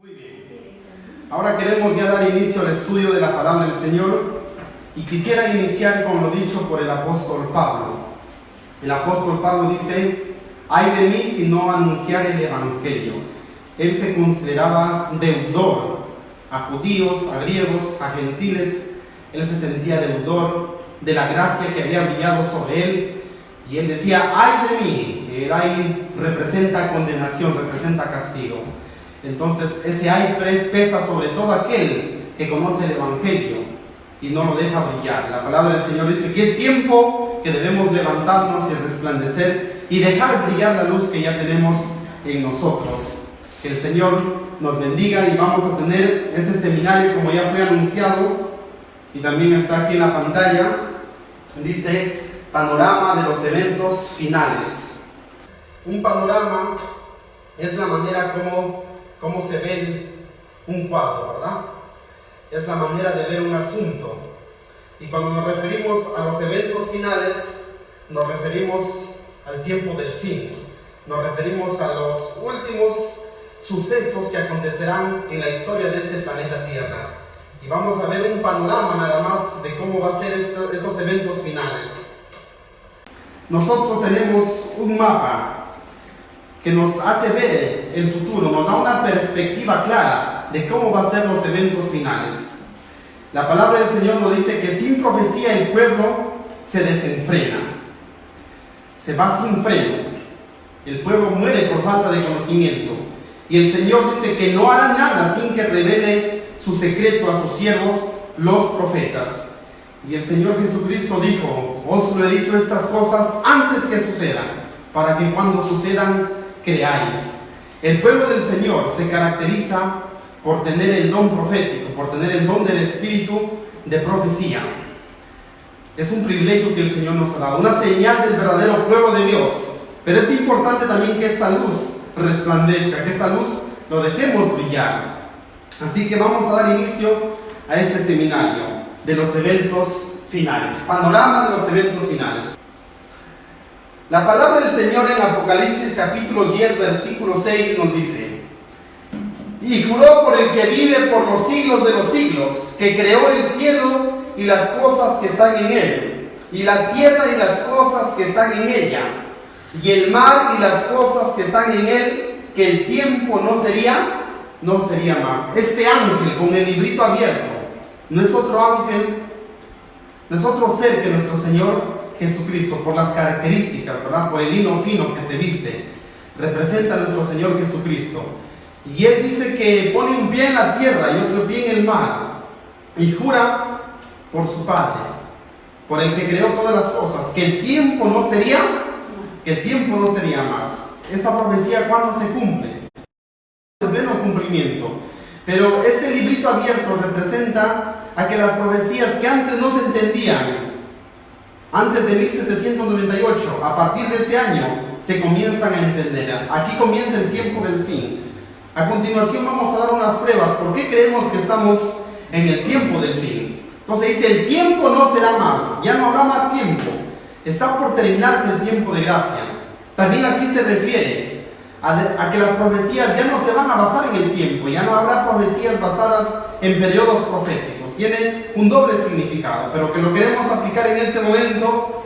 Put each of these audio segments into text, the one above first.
Muy bien. Ahora queremos ya dar inicio al estudio de la palabra del Señor y quisiera iniciar con lo dicho por el apóstol Pablo. El apóstol Pablo dice: ay de mí si no anunciar el evangelio. Él se consideraba deudor a judíos, a griegos, a gentiles. Él se sentía deudor de la gracia que había brillado sobre él. Y él decía: ay de mí. El ay representa condenación, representa castigo. Entonces ese ay pesa sobre todo aquel que conoce el evangelio y no lo deja brillar. La palabra del Señor dice que es tiempo que debemos levantarnos y resplandecer y dejar brillar la luz que ya tenemos en nosotros. Que el Señor nos bendiga y vamos a tener ese seminario como ya fue anunciado y también está aquí en la pantalla. Dice: panorama de los eventos finales. Un panorama es la manera como se ve un cuadro, ¿verdad? Es la manera de ver un asunto. Y cuando nos referimos a los eventos finales, nos referimos al tiempo del fin. Nos referimos a los últimos sucesos que acontecerán en la historia de este planeta Tierra. Y vamos a ver un panorama nada más de cómo va a ser esos eventos finales. Nosotros tenemos un mapa que nos hace ver el futuro, nos da una perspectiva clara de cómo van a ser los eventos finales. La palabra del Señor nos dice que sin profecía el pueblo se desenfrena, se va sin freno. El pueblo muere por falta de conocimiento. Y el Señor dice que no hará nada sin que revele su secreto a sus siervos, los profetas. Y el Señor Jesucristo dijo: os lo he dicho estas cosas antes que sucedan, para que cuando sucedan creáis. El pueblo del Señor se caracteriza por tener el don profético, por tener el don del espíritu de profecía. Es un privilegio que el Señor nos ha dado, una señal del verdadero pueblo de Dios. Pero es importante también que esta luz resplandezca, que esta luz lo dejemos brillar. Así que vamos a dar inicio a este seminario de los eventos finales, panorama de los eventos finales. La palabra del Señor en Apocalipsis capítulo 10 versículo 6 nos dice: y juró por el que vive por los siglos de los siglos, que creó el cielo y las cosas que están en él, y la tierra y las cosas que están en ella, y el mar y las cosas que están en él, que el tiempo no sería más. Este ángel con el librito abierto no es otro ángel, no es otro ser que nuestro Señor Jesucristo, por las características, ¿verdad? Por el lino fino que se viste, representa a nuestro Señor Jesucristo. Y él dice que pone un pie en la tierra y otro pie en el mar, y jura por su Padre, por el que creó todas las cosas, que el tiempo no sería más. Esta profecía, ¿cuándo se cumple? En pleno cumplimiento. Pero este librito abierto representa a que las profecías que antes no se entendían, antes de 1798, a partir de este año, se comienzan a entender. Aquí comienza el tiempo del fin. A continuación vamos a dar unas pruebas. ¿Por qué creemos que estamos en el tiempo del fin? Entonces dice: el tiempo no será más, ya no habrá más tiempo. Está por terminarse el tiempo de gracia. También aquí se refiere a que las profecías ya no se van a basar en el tiempo, ya no habrá profecías basadas en periodos proféticos. Tiene un doble significado, pero que lo queremos aplicar en este momento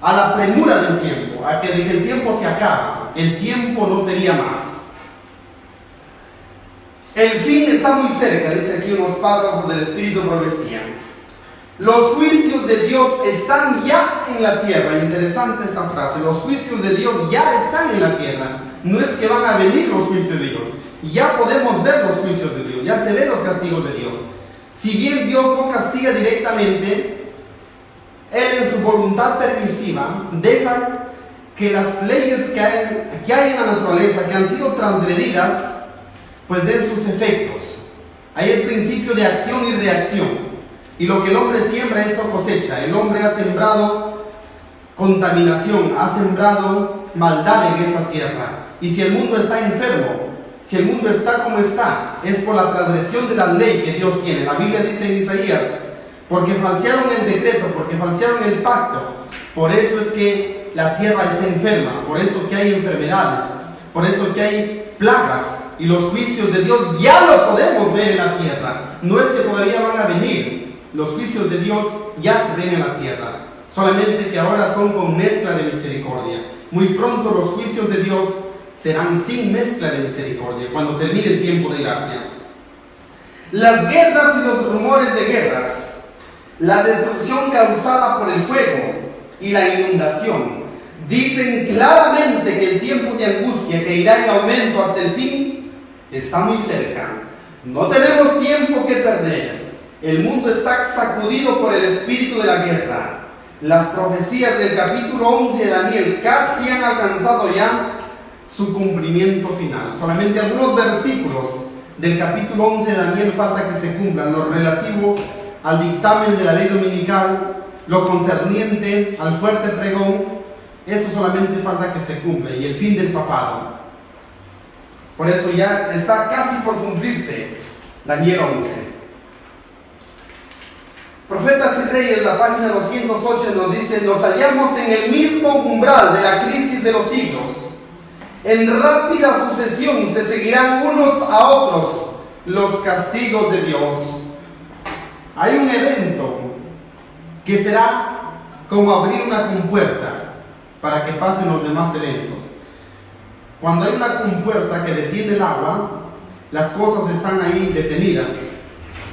a la premura del tiempo, de que el tiempo se acaba, el tiempo no sería más. El fin está muy cerca, dice aquí unos párrafos del Espíritu de Profecía. Los juicios de Dios están ya en la tierra. Interesante esta frase: los juicios de Dios ya están en la tierra. No es que van a venir los juicios de Dios, ya podemos ver los juicios de Dios, ya se ven los castigos de Dios. Si bien Dios no castiga directamente, Él en su voluntad permisiva deja que las leyes que hay en la naturaleza, que han sido transgredidas, pues den sus efectos. Hay el principio de acción y reacción, y lo que el hombre siembra, eso cosecha. El hombre ha sembrado contaminación, ha sembrado maldad en esta tierra. Y si el mundo está enfermo, si el mundo está como está, es por la transgresión de la ley que Dios tiene. La Biblia dice en Isaías: porque falsearon el decreto, porque falsearon el pacto. Por eso es que la tierra está enferma, por eso que hay enfermedades, por eso que hay plagas y los juicios de Dios ya lo podemos ver en la tierra. No es que todavía van a venir. Los juicios de Dios ya se ven en la tierra. Solamente que ahora son con mezcla de misericordia. Muy pronto los juicios de Dios serán sin mezcla de misericordia, cuando termine el tiempo de gracia. Las guerras y los rumores de guerras, la destrucción causada por el fuego y la inundación, dicen claramente que el tiempo de angustia que irá en aumento hasta el fin está muy cerca. No tenemos tiempo que perder. El mundo está sacudido por el espíritu de la guerra. Las profecías del capítulo 11 de Daniel casi han alcanzado ya su cumplimiento final. Solamente algunos versículos del capítulo 11 de Daniel falta que se cumplan. Lo relativo al dictamen de la ley dominical, lo concerniente al fuerte pregón, eso solamente falta que se cumpla. Y el fin del papado. Por eso ya está casi por cumplirse Daniel 11. Profetas y Reyes, la página 208 nos dice: nos hallamos en el mismo umbral de la crisis de los siglos. En rápida sucesión se seguirán unos a otros los castigos de Dios. Hay un evento que será como abrir una compuerta para que pasen los demás eventos. Cuando hay una compuerta que detiene el agua, las cosas están ahí detenidas.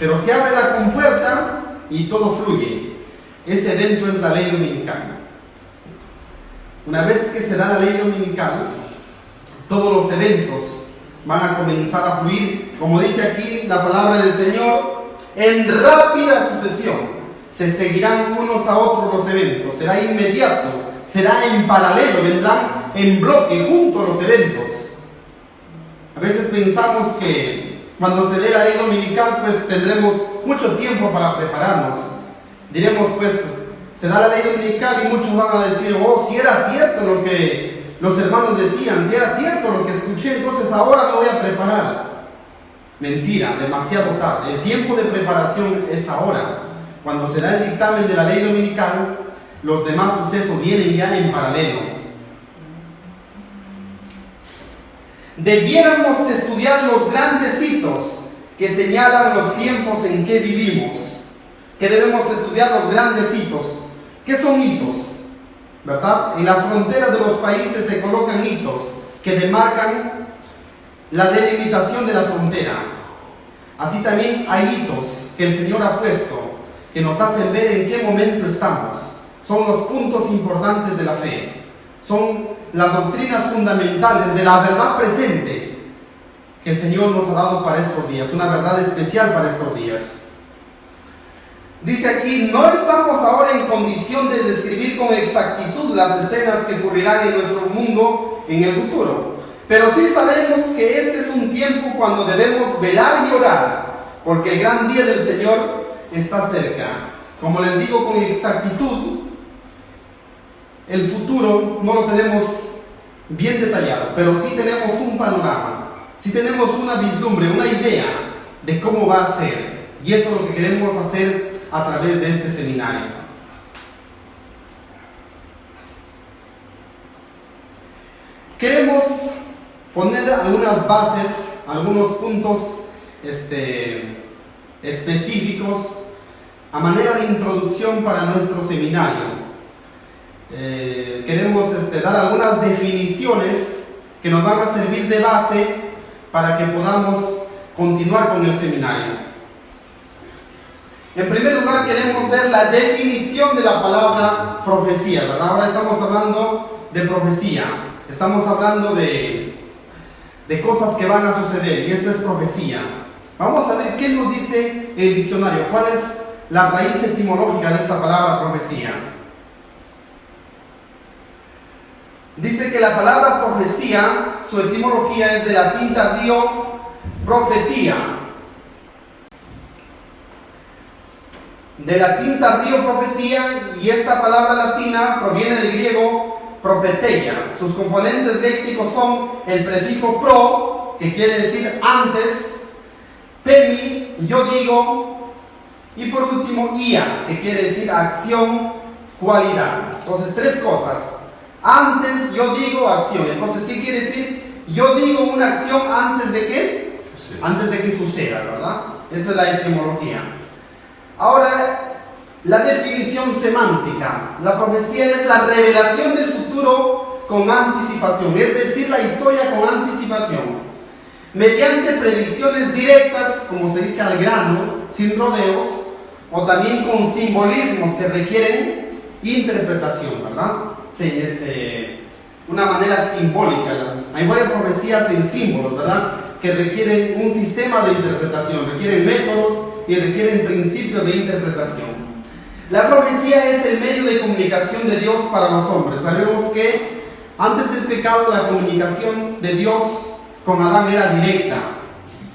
Pero se abre la compuerta y todo fluye. Ese evento es la ley dominical. Una vez que se da la ley dominical, todos los eventos van a comenzar a fluir, como dice aquí la palabra del Señor, en rápida sucesión. Se seguirán unos a otros los eventos, será inmediato, será en paralelo, vendrán en bloque junto a los eventos. A veces pensamos que cuando se dé la ley dominical, pues tendremos mucho tiempo para prepararnos. Diremos, pues, se da la ley dominical y muchos van a decir: oh, si era cierto lo que los hermanos decían, si era cierto lo que escuché, entonces ahora me voy a preparar. Mentira, demasiado tarde. El tiempo de preparación es ahora. Cuando se da el dictamen de la ley dominical, los demás sucesos vienen ya en paralelo. Debiéramos estudiar los grandes hitos que señalan los tiempos en que vivimos. Que debemos estudiar los grandes hitos. ¿Qué son hitos? ¿Verdad? En la frontera de los países se colocan hitos que demarcan la delimitación de la frontera. Así también hay hitos que el Señor ha puesto que nos hacen ver en qué momento estamos. Son los puntos importantes de la fe. Son las doctrinas fundamentales de la verdad presente que el Señor nos ha dado para estos días, una verdad especial para estos días. Dice aquí: no estamos ahora en condición de describir con exactitud las escenas que ocurrirán en nuestro mundo en el futuro, pero sí sabemos que este es un tiempo cuando debemos velar y orar, porque el gran día del Señor está cerca. Como les digo con exactitud, el futuro no lo tenemos bien detallado, pero sí tenemos un panorama, sí tenemos una vislumbre, una idea de cómo va a ser. Y eso es lo que queremos hacer a través de este seminario. Queremos poner algunas bases, algunos puntos específicos a manera de introducción para nuestro seminario. Queremos dar algunas definiciones que nos van a servir de base para que podamos continuar con el seminario. En primer lugar, queremos ver la definición de la palabra profecía, ¿verdad? Ahora estamos hablando de profecía, estamos hablando de cosas que van a suceder, y esto es profecía. Vamos a ver qué nos dice el diccionario, cuál es la raíz etimológica de esta palabra profecía. Dice que la palabra profecía, su etimología es de latín tardío profetía. De latín tardío profetía, y esta palabra latina proviene del griego propeteia. Sus componentes léxicos son el prefijo pro, que quiere decir antes, pemi, yo digo, y por último ia, que quiere decir acción, cualidad. Entonces, tres cosas: antes, yo digo, acción. Entonces, ¿qué quiere decir? yo digo una acción antes de que, Sí. antes de que suceda, ¿verdad? Esa es la etimología. Ahora, la definición semántica. La profecía es la revelación del futuro con anticipación, es decir, la historia con anticipación, mediante predicciones directas, como se dice al grano, sin rodeos, o también con simbolismos que requieren interpretación, ¿verdad? Sí, una manera simbólica. Hay varias profecías en símbolos, ¿verdad? Que requieren un sistema de interpretación, requieren métodos y requieren principios de interpretación. La profecía es el medio de comunicación de Dios para los hombres. Sabemos que antes del pecado la comunicación de Dios con Adán era directa,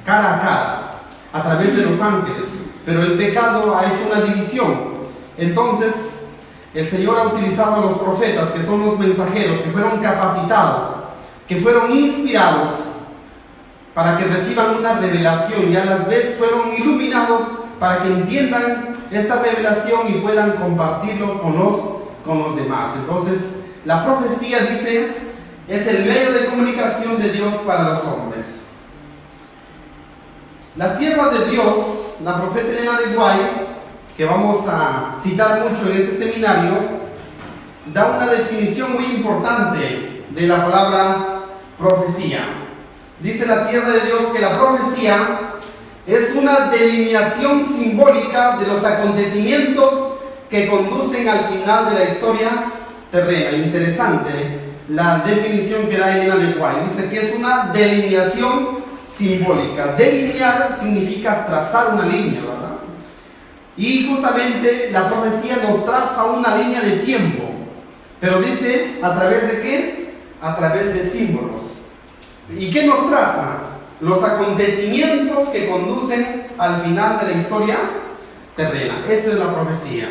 cara a cara, a través de los ángeles. Pero el pecado ha hecho una división. Entonces, el Señor ha utilizado a los profetas, que son los mensajeros, que fueron capacitados, que fueron inspirados para que reciban una revelación y a las veces fueron iluminados para que entiendan esta revelación y puedan compartirlo con los demás. Entonces, la profecía, dice, es el medio de comunicación de Dios para los hombres. La sierva de Dios, la profeta Elena de White, que vamos a citar mucho en este seminario, da una definición muy importante de la palabra profecía. Dice la sierva de Dios que la profecía es una delineación simbólica de los acontecimientos que conducen al final de la historia terrena. Interesante la definición que da Elena de White. Dice que es una delineación simbólica. Delinear significa trazar una línea, ¿verdad? Y justamente la profecía nos traza una línea de tiempo. Pero dice, ¿a través de qué? A través de símbolos. ¿Y qué nos traza? Los acontecimientos que conducen al final de la historia terrena. Eso es la profecía.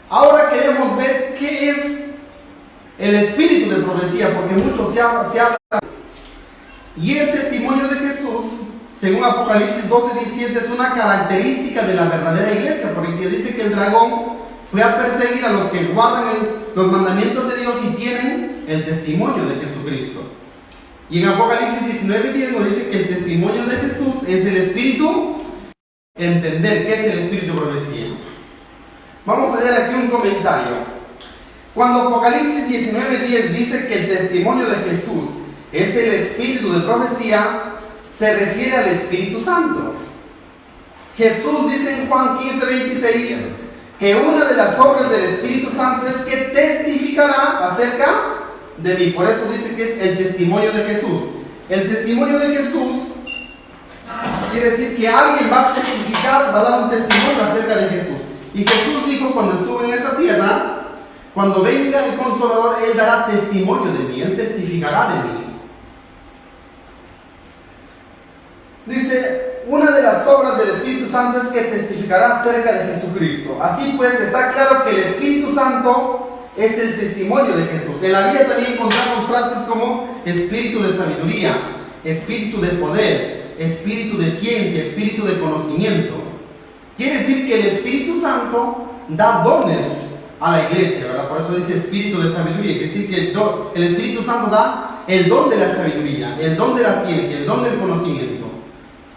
Ahora queremos ver qué es el espíritu de profecía, porque mucho se habla. Y el testimonio de Jesús, según Apocalipsis 12:17, es una característica de la verdadera iglesia, porque dice que el dragón fue a perseguir a los que guardan los mandamientos de Dios y tienen el testimonio de Jesucristo. Y en Apocalipsis 19:10 nos dice que el testimonio de Jesús es el espíritu. Entender qué es el espíritu de profecía. Vamos a leer aquí un comentario. Cuando Apocalipsis 19:10 dice que el testimonio de Jesús es el espíritu de profecía, se refiere al Espíritu Santo. Jesús dice en Juan 15:26 que una de las obras del Espíritu Santo es que testificará acerca de mí. Por eso dice que es el testimonio de Jesús. El testimonio de Jesús quiere decir que alguien va a testificar, va a dar un testimonio acerca de Jesús. Y Jesús dijo cuando estuvo en esta tierra, cuando venga el Consolador, Él dará testimonio de mí, Él testificará de mí. Dice, una de las obras del Espíritu Santo es que testificará acerca de Jesucristo. Así pues, está claro que el Espíritu Santo es el testimonio de Jesús. En la Biblia también encontramos frases como espíritu de sabiduría, espíritu de poder, espíritu de ciencia, espíritu de conocimiento. Quiere decir que el Espíritu Santo da dones a la iglesia, ¿verdad? Por eso dice espíritu de sabiduría. Quiere decir que el Espíritu Santo da el don de la sabiduría, el don de la ciencia, el don del conocimiento.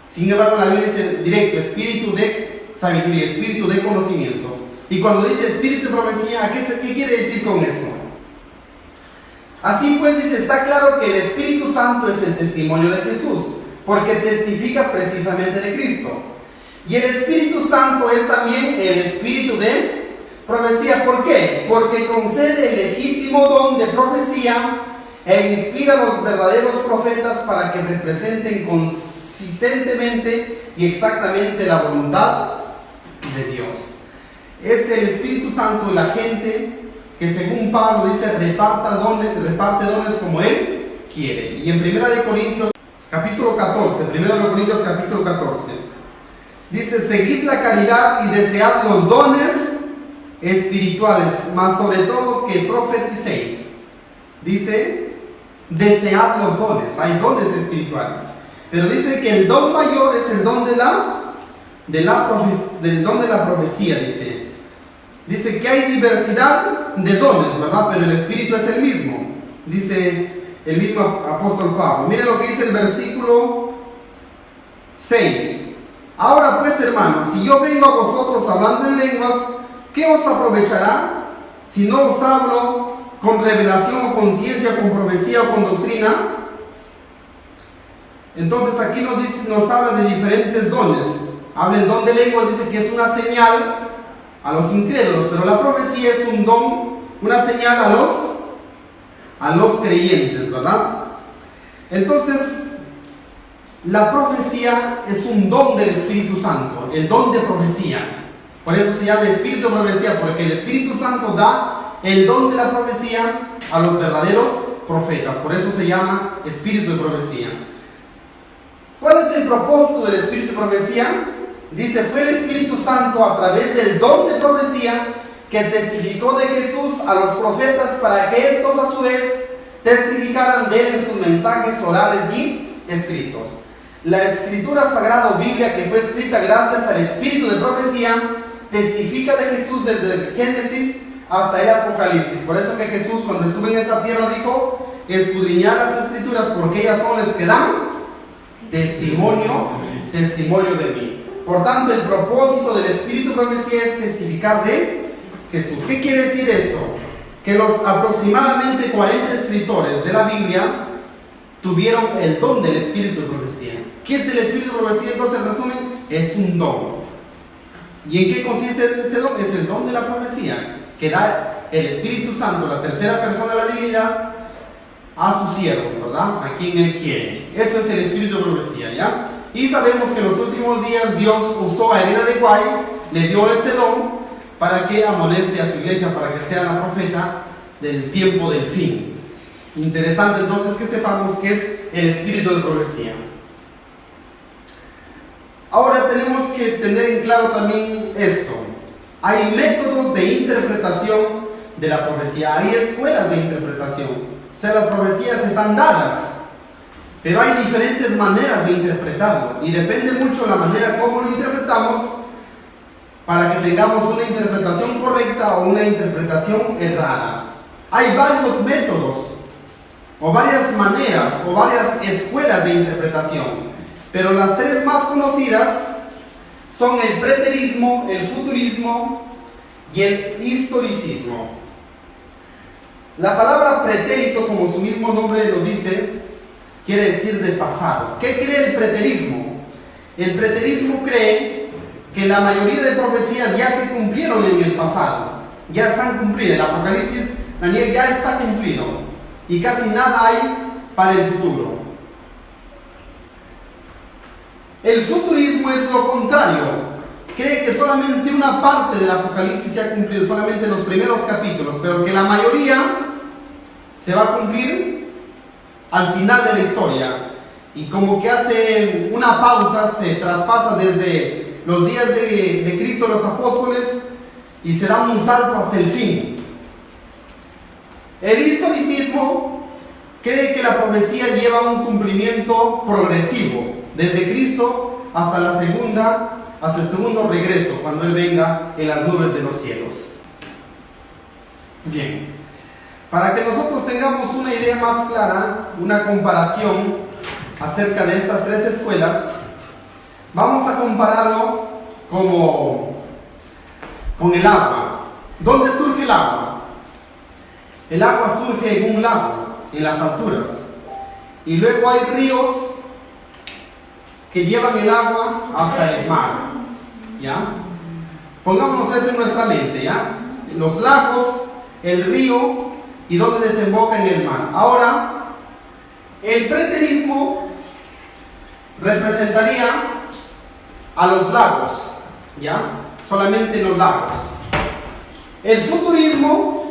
Sin embargo, la Biblia dice directo, espíritu de sabiduría, espíritu de conocimiento. Y cuando dice espíritu de profecía, ¿qué quiere decir con eso? Así pues, dice, está claro que el Espíritu Santo es el testimonio de Jesús, porque testifica precisamente de Cristo. Y el Espíritu Santo es también el espíritu de profecía. ¿Por qué? Porque concede el legítimo don de profecía e inspira a los verdaderos profetas para que representen consistentemente y exactamente la voluntad de Dios. Es el Espíritu Santo el agente que, según Pablo dice, reparte dones como Él quiere. Y en 1 Corintios capítulo 14, 1 Corintios capítulo 14, dice, seguid la caridad y desead los dones espirituales, mas sobre todo que profeticéis. Dice, desead los dones, hay dones espirituales. Pero dice que el don mayor es el don del don de la profecía, dice. Dice que hay diversidad de dones, ¿verdad? Pero el Espíritu es el mismo. Dice el mismo apóstol Pablo. Miren lo que dice el versículo 6. Ahora pues, hermanos, si yo vengo a vosotros hablando en lenguas, ¿qué os aprovechará si no os hablo con revelación o con ciencia, con profecía o con doctrina? Entonces aquí nos habla de diferentes dones. Habla el don de lenguas, dice que es una señal a los incrédulos, pero la profecía es un don, una señal a los creyentes, ¿verdad? Entonces, la profecía es un don del Espíritu Santo, el don de profecía. Por eso se llama Espíritu de profecía, porque el Espíritu Santo da el don de la profecía a los verdaderos profetas. Por eso se llama Espíritu de profecía. ¿Cuál es el propósito del Espíritu de profecía? Dice, fue el Espíritu Santo a través del don de profecía que testificó de Jesús a los profetas para que estos a su vez testificaran de él en sus mensajes orales y escritos. La escritura sagrada o Biblia, que fue escrita gracias al Espíritu de profecía, testifica de Jesús desde el Génesis hasta el Apocalipsis. Por eso que Jesús, cuando estuvo en esa tierra, dijo, escudriñad las escrituras porque ellas son las que dan testimonio de mí. Por tanto, el propósito del Espíritu de profecía es testificar de Jesús. ¿Qué quiere decir esto? Que los aproximadamente 40 escritores de la Biblia tuvieron el don del Espíritu de profecía. ¿Qué es el Espíritu de profecía? Entonces, en resumen, es un don. ¿Y en qué consiste este don? Es el don de la profecía, que da el Espíritu Santo, la tercera persona de la divinidad, a su siervo, ¿verdad? A quien él quiere. Eso es el Espíritu de profecía, ¿ya? Y sabemos que en los últimos días Dios usó a Elena de White, le dio este don para que amoneste a su iglesia, para que sea la profeta del tiempo del fin. Interesante entonces que sepamos que es el Espíritu de profecía. Ahora tenemos que tener en claro también esto. Hay métodos de interpretación de la profecía, hay escuelas de interpretación. O sea, las profecías están dadas, pero hay diferentes maneras de interpretarlo y depende mucho la manera como lo interpretamos para que tengamos una interpretación correcta o una interpretación errada. Hay varios métodos o varias maneras o varias escuelas de interpretación, pero las tres más conocidas son el preterismo, el futurismo y el historicismo. La palabra pretérito, como su mismo nombre lo dice, quiere decir de pasado. ¿Qué cree el preterismo? El preterismo cree que la mayoría de profecías ya se cumplieron en el pasado, ya están cumplidas. El Apocalipsis, Daniel, ya está cumplido y casi nada hay para el futuro. El futurismo es lo contrario. Cree que solamente una parte del Apocalipsis se ha cumplido, solamente los primeros capítulos, pero que la mayoría se va a cumplir al final de la historia. Y como que hace una pausa, se traspasa desde los días de Cristo, los apóstoles, y se da un salto hasta el fin. El historicismo cree que la profecía lleva un cumplimiento progresivo, desde Cristo hasta el segundo regreso, cuando Él venga en las nubes de los cielos. Bien, para que nosotros tengamos una idea más clara, una comparación acerca de estas tres escuelas, vamos a compararlo con el agua. ¿Dónde surge el agua? El agua surge en un lago, en las alturas, y luego hay ríos que llevan el agua hasta el mar, ¿ya? Pongámonos eso en nuestra mente, ¿ya? Los lagos, el río y donde desemboca en el mar. Ahora, el preterismo representaría a los lagos, ¿ya? Solamente los lagos. El futurismo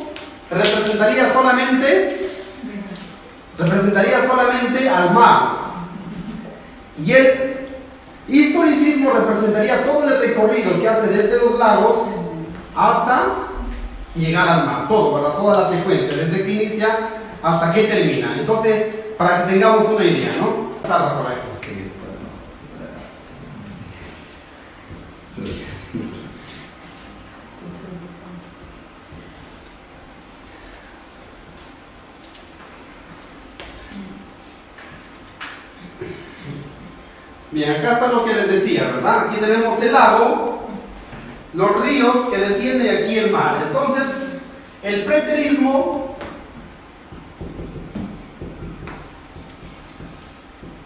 representaría solamente al mar. Y el historicismo representaría todo el recorrido que hace desde los lagos hasta llegar al mar, todo, para toda la secuencia, desde que inicia hasta que termina. Entonces, para que tengamos una idea, ¿no? Por ahí. Bien, acá está lo que les decía, ¿verdad? Aquí tenemos el lago, los ríos que descienden y aquí el mar. Entonces, el preterismo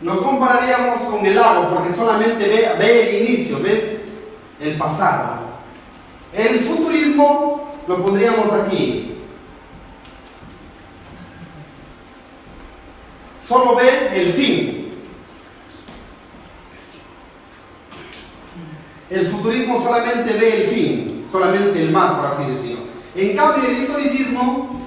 lo compararíamos con el lago, porque solamente ve el inicio, ve el pasado. El futurismo lo pondríamos aquí. Solo ve el fin. El futurismo solamente ve el fin, solamente el mar, por así decirlo. En cambio, el historicismo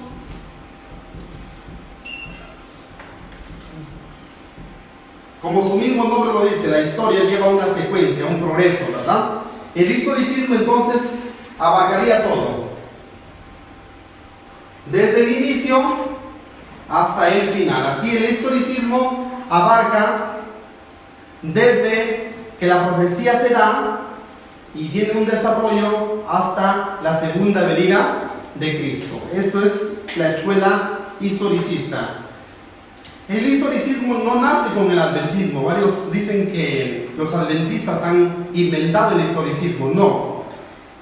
como su mismo nombre lo dice, la historia lleva una secuencia, un progreso, ¿verdad? El historicismo entonces abarcaría todo, desde el inicio hasta el final. Así el historicismo abarca desde que la profecía se da y tiene un desarrollo hasta la segunda venida de Cristo. Esto es la escuela historicista. El historicismo no nace con el adventismo. Varios dicen que los adventistas han inventado el historicismo. No.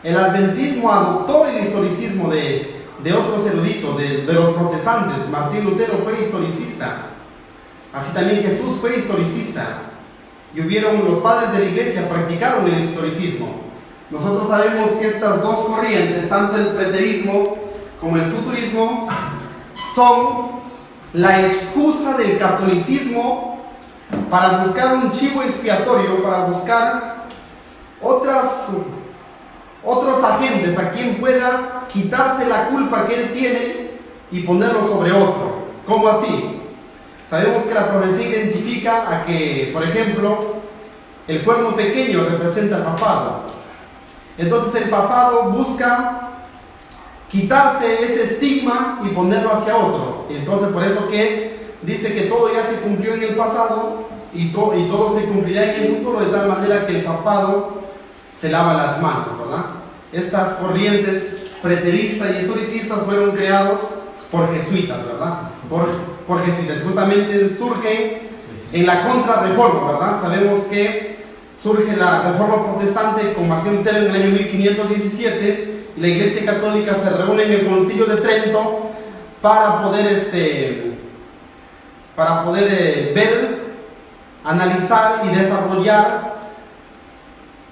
El adventismo adoptó el historicismo de otros eruditos, de los protestantes. Martín Lutero fue historicista. Así también Jesús fue historicista. Y hubieron los padres de la iglesia, practicaron el historicismo. Nosotros sabemos que estas dos corrientes, tanto el preterismo como el futurismo, son la excusa del catolicismo para buscar un chivo expiatorio, para buscar otros agentes a quien pueda quitarse la culpa que él tiene y ponerlo sobre otro. ¿Cómo así? Sabemos que la profecía identifica a que, por ejemplo, el cuerno pequeño representa el papado. Entonces el papado busca quitarse ese estigma y ponerlo hacia otro. Y entonces por eso que dice que todo ya se cumplió en el pasado y todo se cumplirá en el futuro, de tal manera que el papado se lava las manos, ¿verdad? Estas corrientes preteristas y historicistas fueron creados por jesuitas, ¿verdad? Por jesuitas. Justamente surge en la contrarreforma, ¿verdad? Sabemos que surge la reforma protestante con Martín Lutero en el año 1517 y la Iglesia Católica se reúne en el Concilio de Trento para poder ver, analizar y desarrollar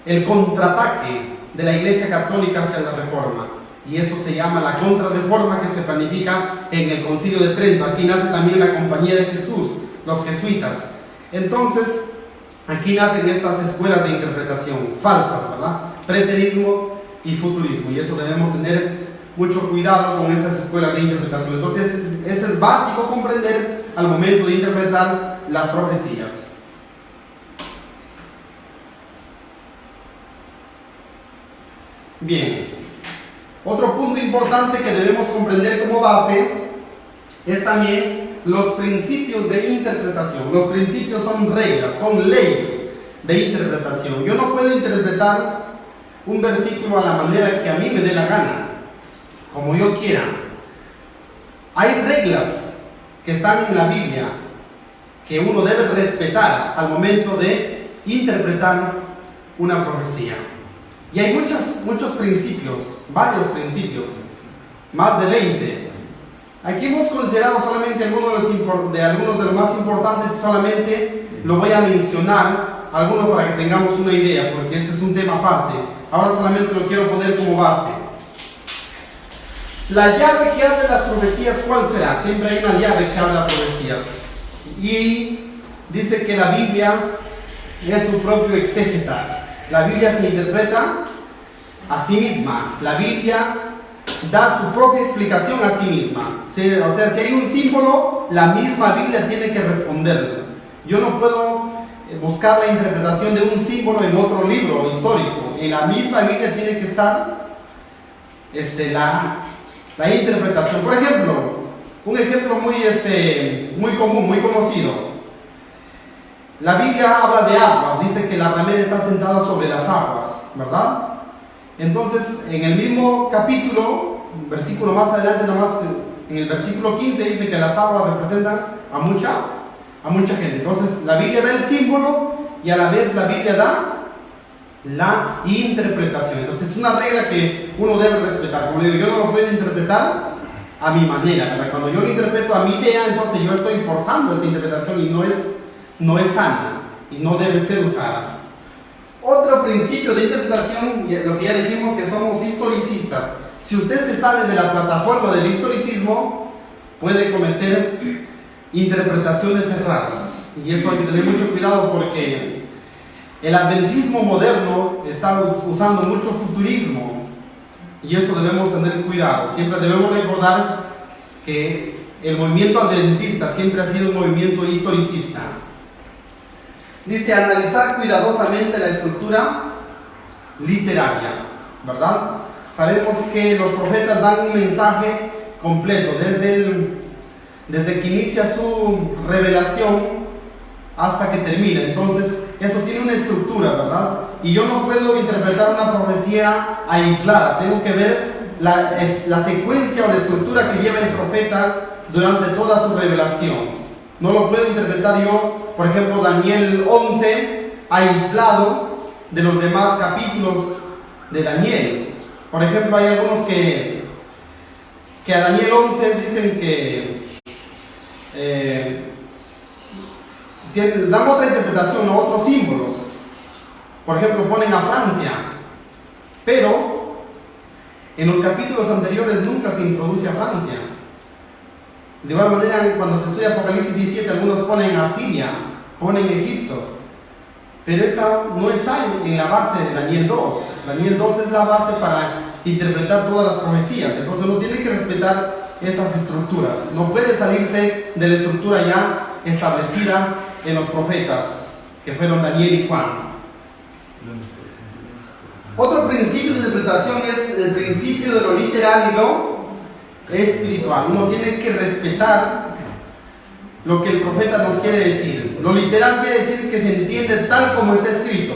el contraataque de la Iglesia Católica hacia la reforma. Y eso se llama la contrarreforma, que se planifica en el Concilio de Trento. Aquí nace también la Compañía de Jesús, los jesuitas. Entonces, aquí nacen estas escuelas de interpretación falsas, ¿verdad? Preterismo y futurismo. Y eso debemos tener mucho cuidado con estas escuelas de interpretación. Entonces, eso es básico comprender al momento de interpretar las profecías. Bien. Otro punto importante que debemos comprender como base es también los principios de interpretación. Los principios son reglas, son leyes de interpretación. Yo no puedo interpretar un versículo a la manera que a mí me dé la gana, como yo quiera. Hay reglas que están en la Biblia que uno debe respetar al momento de interpretar una profecía. Y hay muchos principios, varios principios, más de 20. Aquí hemos considerado solamente algunos de los más importantes. Solamente lo voy a mencionar, algunos para que tengamos una idea, porque este es un tema aparte. Ahora solamente lo quiero poner como base. La llave que abre las profecías, ¿cuál será? Siempre hay una llave que abre las profecías. Y dice que la Biblia es su propio exégeta. La Biblia se interpreta a sí misma. La Biblia da su propia explicación a sí misma. O sea, si hay un símbolo, la misma Biblia tiene que responderlo. Yo no puedo buscar la interpretación de un símbolo en otro libro histórico. En la misma Biblia tiene que estar la interpretación. Por ejemplo, un ejemplo muy común, muy conocido. La Biblia habla de aguas, dice que la ramera está sentada sobre las aguas, ¿verdad? Entonces, en el mismo capítulo, un versículo más adelante, nomás en el versículo 15, dice que las aguas representan a mucha gente. Entonces, la Biblia da el símbolo y a la vez la Biblia da la interpretación. Entonces es una regla que uno debe respetar. Como digo, yo no lo puedo interpretar a mi manera, ¿verdad? Cuando yo lo interpreto a mi idea, entonces yo estoy forzando esa interpretación y no es sana y no debe ser usada. Otro principio de interpretación, lo que ya dijimos, que somos historicistas. Si usted se sale de la plataforma del historicismo, puede cometer interpretaciones erradas. Y eso hay que tener mucho cuidado, porque el adventismo moderno está usando mucho futurismo. Y eso debemos tener cuidado. Siempre debemos recordar que el movimiento adventista siempre ha sido un movimiento historicista. Dice, analizar cuidadosamente la estructura literaria, ¿verdad? Sabemos que los profetas dan un mensaje completo, desde que inicia su revelación hasta que termina. Entonces, eso tiene una estructura, ¿verdad? Y yo no puedo interpretar una profecía aislada, tengo que ver la secuencia o la estructura que lleva el profeta durante toda su revelación. No lo puedo interpretar yo, por ejemplo, Daniel 11, aislado de los demás capítulos de Daniel. Por ejemplo, hay algunos que a Daniel 11 dicen que dan otra interpretación, o otros símbolos. Por ejemplo, ponen a Francia, pero en los capítulos anteriores nunca se introduce a Francia. De igual manera, cuando se estudia Apocalipsis 17, algunos ponen a Siria, ponen Egipto, pero esta no está en la base de Daniel 2. Daniel 2 es la base para interpretar todas las profecías. Entonces uno tiene que respetar esas estructuras. No puede salirse de la estructura ya establecida en los profetas, que fueron Daniel y Juan. Otro principio de interpretación es el principio de lo literal y lo espiritual. Uno tiene que respetar lo que el profeta nos quiere decir. Lo literal quiere decir que se entiende tal como está escrito,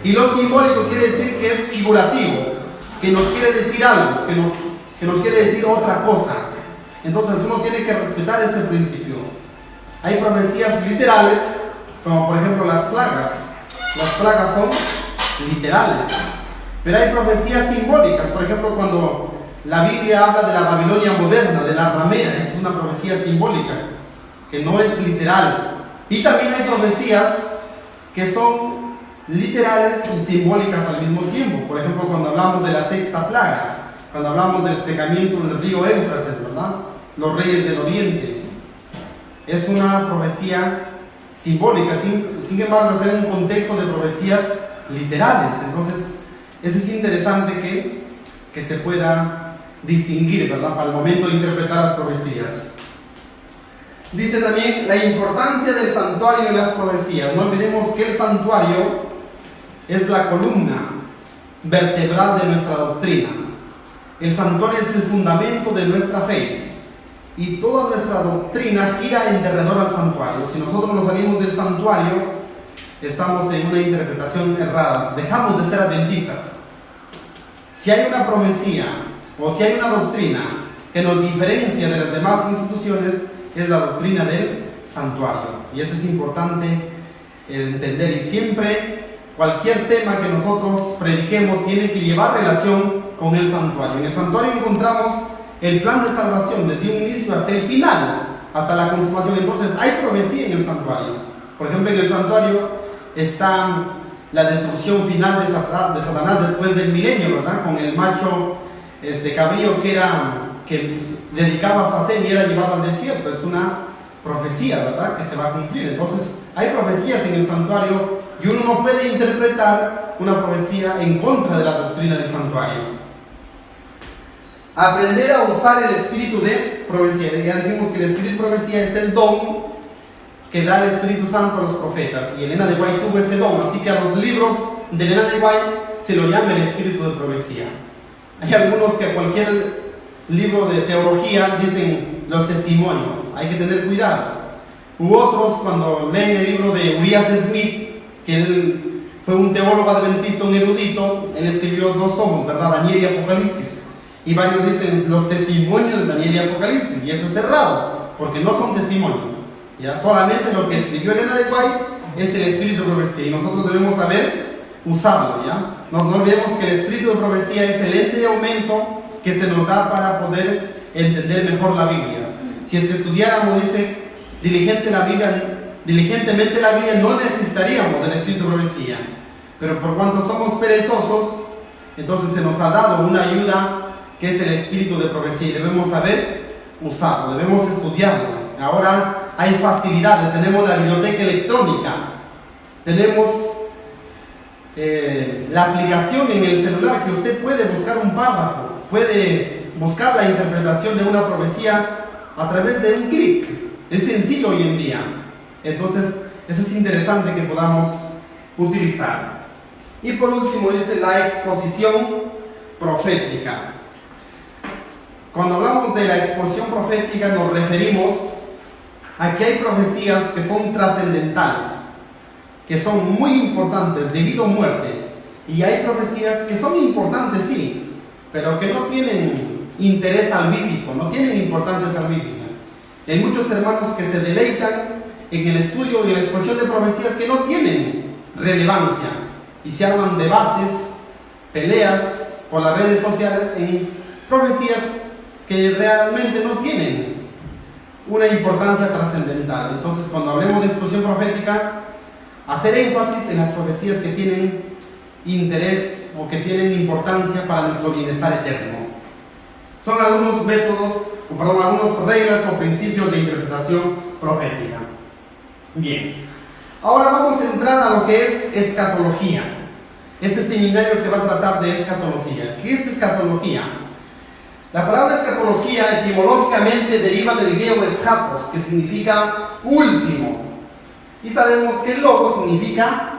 y lo simbólico quiere decir que es figurativo, que nos quiere decir algo, que nos quiere decir otra cosa. Entonces uno tiene que respetar ese principio. Hay profecías literales, como por ejemplo las plagas. Las plagas son literales, pero hay profecías simbólicas. Por ejemplo, cuando la Biblia habla de la Babilonia moderna, de la ramera, es una profecía simbólica, que no es literal. Y también hay profecías que son literales y simbólicas al mismo tiempo. Por ejemplo, cuando hablamos de la sexta plaga, cuando hablamos del secamiento del río Éufrates, ¿verdad? Los reyes del oriente. Es una profecía simbólica, sin embargo está en un contexto de profecías literales. Entonces, eso es interesante que se pueda distinguir, ¿verdad?, para el momento de interpretar las profecías. Dice también la importancia del santuario en las profecías. No olvidemos que el santuario es la columna vertebral de nuestra doctrina. El santuario es el fundamento de nuestra fe, y toda nuestra doctrina gira en derredor al santuario. Si nosotros nos salimos del santuario, estamos en una interpretación errada, dejamos de ser adventistas. Si hay una profecía o si hay una doctrina que nos diferencia de las demás instituciones, es la doctrina del santuario, y eso es importante entender. Y siempre cualquier tema que nosotros prediquemos tiene que llevar relación con el santuario. En el santuario encontramos el plan de salvación desde un inicio hasta el final, hasta la consumación. Entonces hay profecía en el santuario. Por ejemplo, en el santuario está la destrucción final de Satanás después del milenio, ¿verdad? Con el macho cabrío que dedicaba a Sacén y era llevado al desierto. Es una profecía, ¿verdad?, que se va a cumplir. Entonces hay profecías en el santuario, y uno no puede interpretar una profecía en contra de la doctrina del santuario. Aprender a usar el espíritu de profecía. Ya dijimos que el espíritu de profecía es el don que da el Espíritu Santo a los profetas, y Elena de White tuvo ese don, así que a los libros de Elena de White se lo llama el espíritu de profecía. Hay algunos que a cualquier libro de teología dicen los testimonios, hay que tener cuidado. U otros, cuando leen el libro de Urias Smith, que él fue un teólogo adventista, un erudito, él escribió 2 tomos, ¿verdad?, Daniel y Apocalipsis. Y varios dicen los testimonios de Daniel y Apocalipsis, y eso es errado, porque no son testimonios. Ya solamente lo que escribió Elena de White es el espíritu de profecía y nosotros debemos saber usarlo, ¿ya? No olvidemos que el espíritu de profecía es el ente de aumento que se nos da para poder entender mejor la Biblia. Si es que estudiáramos, dice, diligentemente la Biblia, no necesitaríamos del espíritu de profecía. Pero por cuanto somos perezosos, entonces se nos ha dado una ayuda que es el espíritu de profecía y debemos saber usarlo, debemos estudiarlo. Ahora hay facilidades, tenemos la biblioteca electrónica, tenemos la aplicación en el celular que usted puede buscar un párrafo, puede buscar la interpretación de una profecía a través de un clic. Es sencillo hoy en día. Entonces, eso es interesante que podamos utilizar. Y por último dice la exposición profética. Cuando hablamos de la exposición profética nos referimos a que hay profecías que son trascendentales, que son muy importantes debido a muerte, y hay profecías que son importantes, sí, pero que no tienen interés salvífico, no tienen importancia salvífica. Hay muchos hermanos que se deleitan en el estudio y en la exposición de profecías que no tienen relevancia, y se arman debates, peleas por las redes sociales en profecías que realmente no tienen una importancia trascendental. Entonces, cuando hablemos de exposición profética, hacer énfasis en las profecías que tienen interés o que tienen importancia para nuestro bienestar eterno. Son algunos métodos, algunas reglas o principios de interpretación profética. Bien, ahora vamos a entrar a lo que es escatología. Este seminario se va a tratar de escatología. ¿Qué es escatología? La palabra escatología etimológicamente deriva del griego eschatos, que significa último. Y sabemos que el logo significa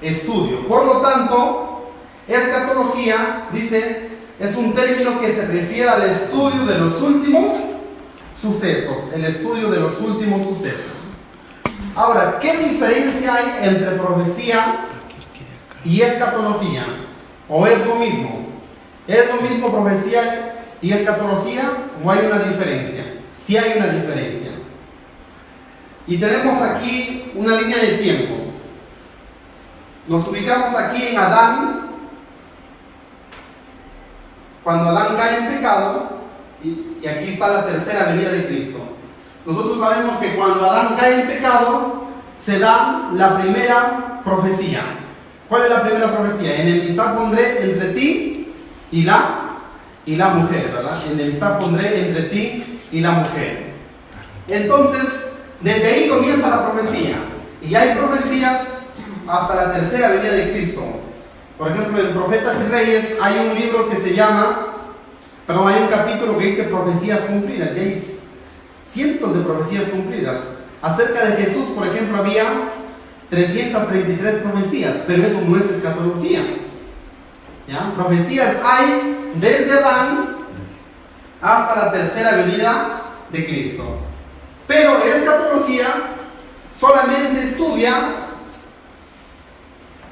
estudio. Por lo tanto, escatología, dice, es un término que se refiere al estudio de los últimos sucesos. El estudio de los últimos sucesos. Ahora, ¿qué diferencia hay entre profecía y escatología? ¿O es lo mismo? ¿Es lo mismo profecía y escatología o hay una diferencia? Sí hay una diferencia. Y tenemos aquí una línea de tiempo. Nos ubicamos aquí en Adán, cuando Adán cae en pecado, y aquí está la tercera venida de Cristo. Nosotros sabemos que cuando Adán cae en pecado, se da la primera profecía. ¿Cuál es la primera profecía? Enemistad pondré entre ti y la mujer, ¿verdad? Enemistad pondré entre ti y la mujer. Entonces, desde ahí comienza la profecía. Y hay profecías hasta la tercera venida de Cristo. Por ejemplo, en Profetas y Reyes hay un libro que se llama, hay un capítulo que dice profecías cumplidas. Y hay cientos de profecías cumplidas. Acerca de Jesús, por ejemplo, había 333 profecías, pero eso no es escatología. ¿Ya? Profecías hay desde Adán hasta la tercera venida de Cristo. Pero escatología solamente estudia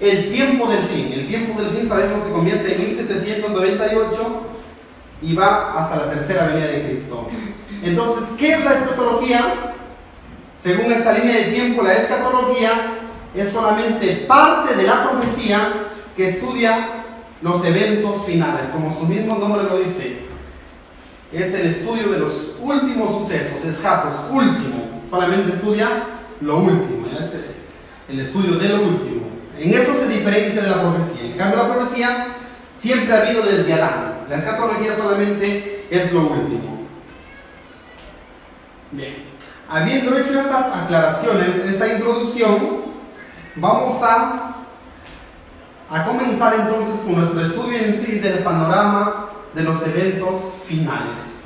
el tiempo del fin. El tiempo del fin sabemos que comienza en 1798 y va hasta la tercera venida de Cristo. Entonces, ¿qué es la escatología? Según esta línea de tiempo, la escatología es solamente parte de la profecía que estudia los eventos finales, como su mismo nombre lo dice. Es el estudio de los últimos sucesos, eschatos, último. Solamente estudia lo último, es el estudio de lo último. En eso se diferencia de la profecía. En cambio, la profecía siempre ha habido desde Adán. La escatología solamente es lo último. Bien, habiendo hecho estas aclaraciones, esta introducción, vamos a comenzar entonces con nuestro estudio en sí del panorama de los eventos finales.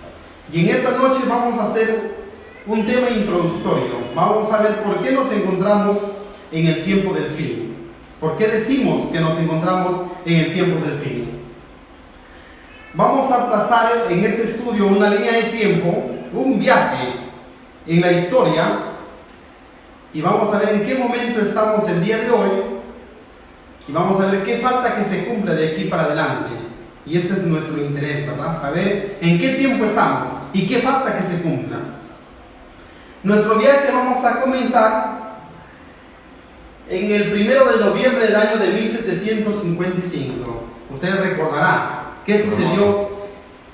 Y en esta noche vamos a hacer un tema introductorio. Vamos a ver por qué nos encontramos en el tiempo del fin. ¿Por qué decimos que nos encontramos en el tiempo del fin? Vamos a trazar en este estudio una línea de tiempo, un viaje en la historia, y vamos a ver en qué momento estamos el día de hoy, y vamos a ver qué falta que se cumpla de aquí para adelante. Y ese es nuestro interés, ¿verdad? Saber en qué tiempo estamos y qué falta que se cumpla. Nuestro viaje vamos a comenzar en el 1 de noviembre del año de 1755. Ustedes recordarán qué sucedió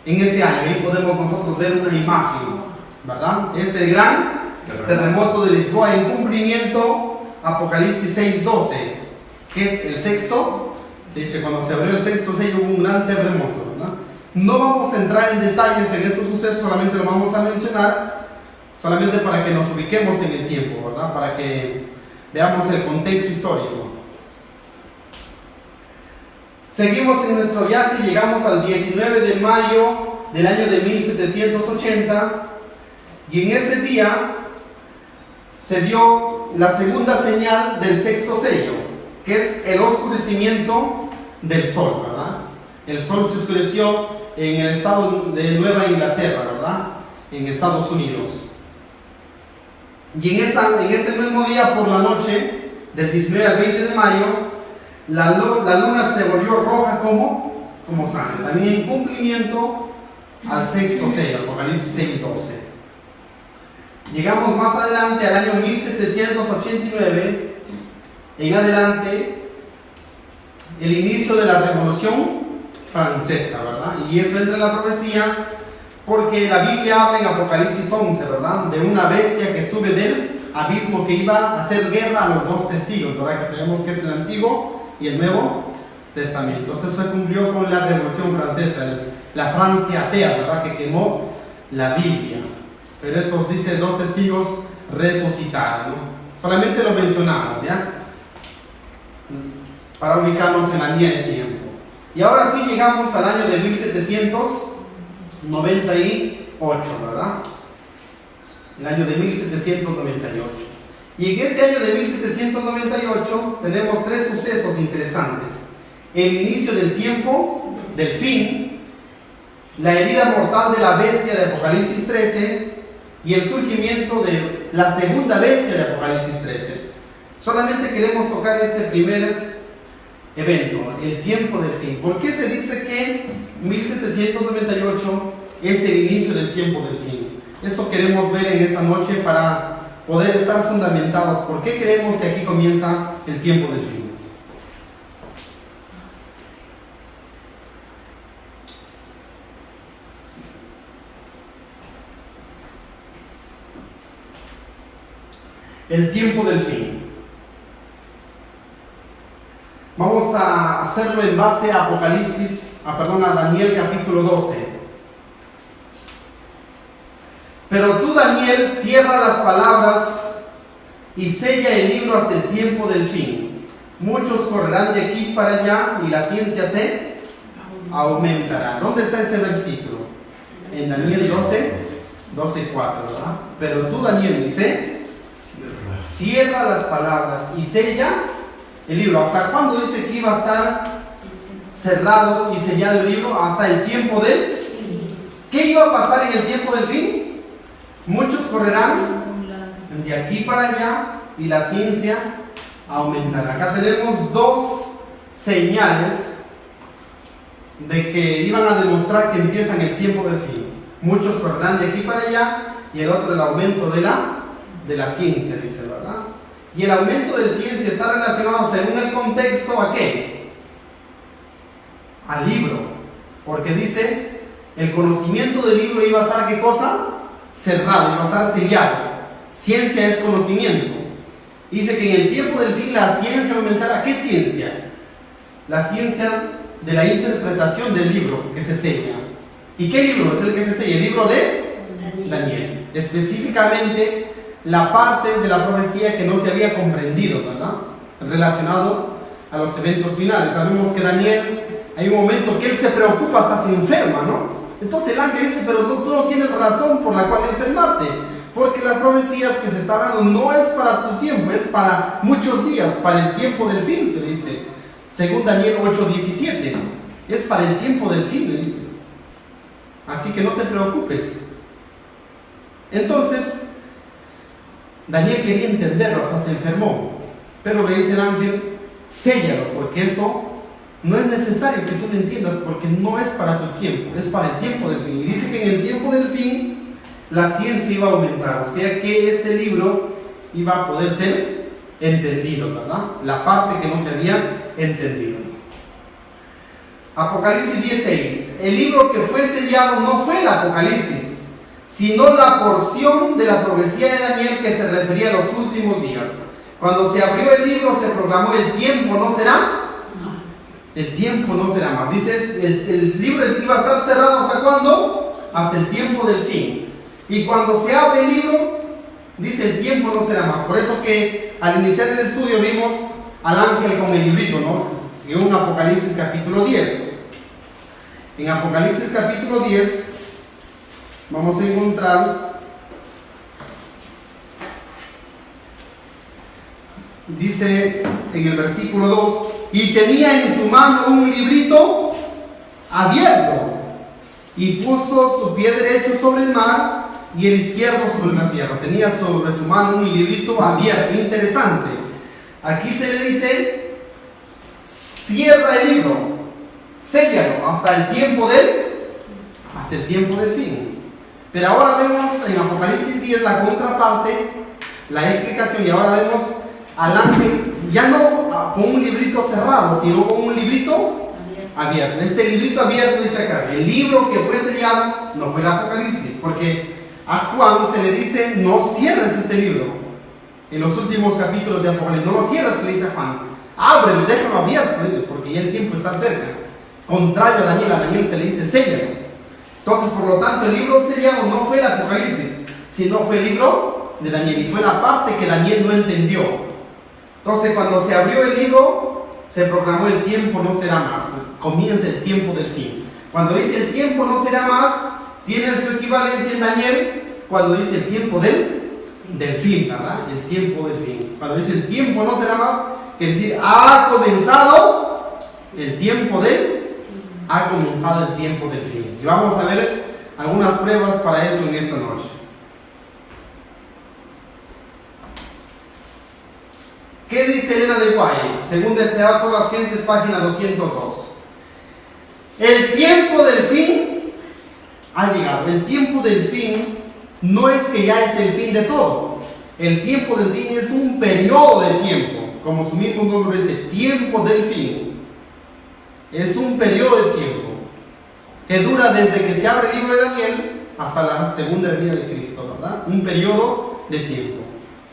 en ese año. Ahí podemos nosotros ver una imagen, ¿verdad? Es el gran terremoto de Lisboa, en cumplimiento Apocalipsis 6:12, que es el sexto. Dice, cuando se abrió el sexto sello hubo un gran terremoto, ¿verdad? No vamos a entrar en detalles en estos sucesos, solamente lo vamos a mencionar, solamente para que nos ubiquemos en el tiempo, ¿verdad? Para que veamos el contexto histórico. Seguimos en nuestro viaje, llegamos al 19 de mayo del año de 1780, y en ese día se dio la segunda señal del sexto sello, que es el oscurecimiento del sol, ¿verdad? El sol se oscureció en el estado de Nueva Inglaterra, ¿verdad? En Estados Unidos. Y en ese mismo día por la noche, del 19 al 20 de mayo, la luna se volvió roja como sangre, también en cumplimiento al sexto sello, Apocalipsis 6:12. Llegamos más adelante al año 1789, en adelante, el inicio de la Revolución Francesa, ¿verdad? Y eso entra en la profecía, porque la Biblia habla en Apocalipsis 11, ¿verdad? De una bestia que sube del abismo, que iba a hacer guerra a los dos testigos, ¿verdad? Que sabemos que es el Antiguo y el Nuevo Testamento. Entonces se cumplió con la Revolución Francesa, la Francia atea, ¿verdad? Que quemó la Biblia. Pero esto dice, dos testigos resucitaron, ¿no? Solamente lo mencionamos, ¿ya? Para ubicarnos en la línea de tiempo. Y ahora sí llegamos al año de 1798, ¿verdad? El año de 1798. Y en este año de 1798 tenemos tres sucesos interesantes. El inicio del tiempo, del fin, la herida mortal de la bestia de Apocalipsis 13 y el surgimiento de la segunda bestia de Apocalipsis 13. Solamente queremos tocar este primer evento, el tiempo del fin. ¿Por qué se dice que 1798 es el inicio del tiempo del fin? Eso queremos ver en esta noche para poder estar fundamentados. ¿Por qué creemos que aquí comienza el tiempo del fin? El tiempo del fin. Vamos a hacerlo en base a a Daniel capítulo 12. Pero tú, Daniel, cierra las palabras y sella el libro hasta el tiempo del fin. Muchos correrán de aquí para allá y la ciencia se aumentará. ¿Dónde está ese versículo? En Daniel 12:4, ¿verdad? Pero tú, Daniel, dice, cierra las palabras y sella el libro. ¿Hasta cuándo dice que iba a estar cerrado y sellado el libro? Hasta el tiempo del fin. ¿Qué iba a pasar en el tiempo del fin? Muchos correrán de aquí para allá y la ciencia aumentará. Acá tenemos dos señales de que iban a demostrar que empiezan el tiempo del fin. Muchos correrán de aquí para allá y el otro el aumento de la ciencia, dice, ¿verdad? Y el aumento de la ciencia está relacionado según el contexto ¿a qué? Al libro, porque dice el conocimiento del libro iba a estar ¿qué cosa? Cerrado, iba a estar sellado. Ciencia es conocimiento. Dice que en el tiempo del fin la ciencia aumentará. ¿Qué ciencia? La ciencia de la interpretación del libro que se sella. ¿Y qué libro es el que se sella? El libro de Daniel. Específicamente la parte de la profecía que no se había comprendido, ¿verdad? Relacionado a los eventos finales. Sabemos que Daniel, hay un momento que él se preocupa, hasta se enferma, ¿no? Entonces el ángel dice, pero tú no tienes razón por la cual enfermarte, porque las profecías que se están dando no es para tu tiempo, es para muchos días, para el tiempo del fin, se le dice. Según Daniel 8:17, es para el tiempo del fin, le dice. Así que no te preocupes. Entonces, Daniel quería entenderlo, hasta se enfermó, pero le dice el ángel, séllalo, porque eso no es necesario que tú lo entiendas, porque no es para tu tiempo, es para el tiempo del fin. Y dice que en el tiempo del fin la ciencia iba a aumentar, o sea que este libro iba a poder ser entendido, ¿verdad? La parte que no se había entendido. Apocalipsis 16. El libro que fue sellado no fue el Apocalipsis, sino la porción de la profecía de Daniel que se refería a los últimos días. Cuando se abrió el libro se proclamó: el tiempo no será. El tiempo no será más. Dice, el libro iba a estar cerrado ¿hasta cuándo? Hasta el tiempo del fin. Y cuando se abre el libro, dice, el tiempo no será más. Por eso que al iniciar el estudio vimos al ángel con el librito, ¿no? Según Apocalipsis capítulo 10. En Apocalipsis capítulo 10 vamos a encontrar, dice en el versículo 2, y tenía en su mano un librito abierto, y puso su pie derecho sobre el mar y el izquierdo sobre la tierra. Tenía sobre su mano un librito abierto. Interesante. Aquí se le dice: cierra el libro, séllalo hasta el tiempo del fin. Pero ahora vemos en Apocalipsis 10 la contraparte, la explicación, y ahora vemos al ángel ya no con un librito cerrado, sino con un librito abierto. Este librito abierto dice acá: el libro que fue sellado no fue el Apocalipsis, porque a Juan se le dice: no cierres este libro. En los últimos capítulos de Apocalipsis, no lo cierres, se le dice a Juan, ábrelo, déjalo abierto, porque ya el tiempo está cerca. Contrario a Daniel se le dice: séllalo. Entonces, por lo tanto, el libro sellado no fue el Apocalipsis, sino fue el libro de Daniel, y fue la parte que Daniel no entendió. Entonces, cuando se abrió el libro, se proclamó: el tiempo no será más, comienza el tiempo del fin. Cuando dice el tiempo no será más, tiene su equivalencia en Daniel cuando dice el tiempo del fin, ¿verdad? El tiempo del fin. Cuando dice el tiempo no será más, quiere decir, ha comenzado el tiempo del fin. Y vamos a ver algunas pruebas para eso en esta noche. ¿Qué dice Elena de White? Según desea todas las gentes, página 202. El tiempo del fin ha llegado. El tiempo del fin no es que ya es el fin de todo. El tiempo del fin es un periodo de tiempo, como su mismo nombre dice, tiempo del fin. Es un periodo de tiempo que dura desde que se abre el libro de Daniel hasta la segunda venida de Cristo, ¿verdad? Un periodo de tiempo.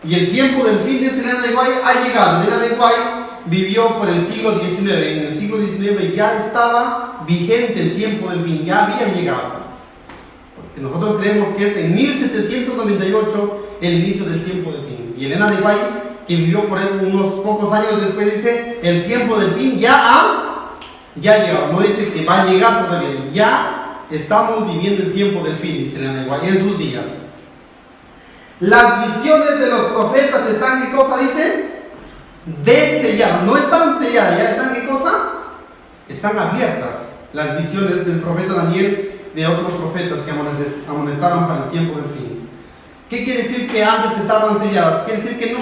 Y el tiempo del fin, dice Elena de White, ha llegado. Elena de White vivió por el siglo XIX. En el siglo XIX ya estaba vigente el tiempo del fin, ya había llegado. Porque nosotros creemos que es en 1798 el inicio del tiempo del fin. Y Elena de White, que vivió por él unos pocos años después, dice: el tiempo del fin ya ha llegado. No dice que va a llegar todavía, ya estamos viviendo el tiempo del fin, dice Elena de White, en sus días. Las visiones de los profetas están, ¿qué cosa dice? Deselladas. No están selladas, ya están, ¿qué cosa? Están abiertas. Las visiones del profeta Daniel, de otros profetas que amonestaron para el tiempo del fin. ¿Qué quiere decir que antes estaban selladas? Quiere decir que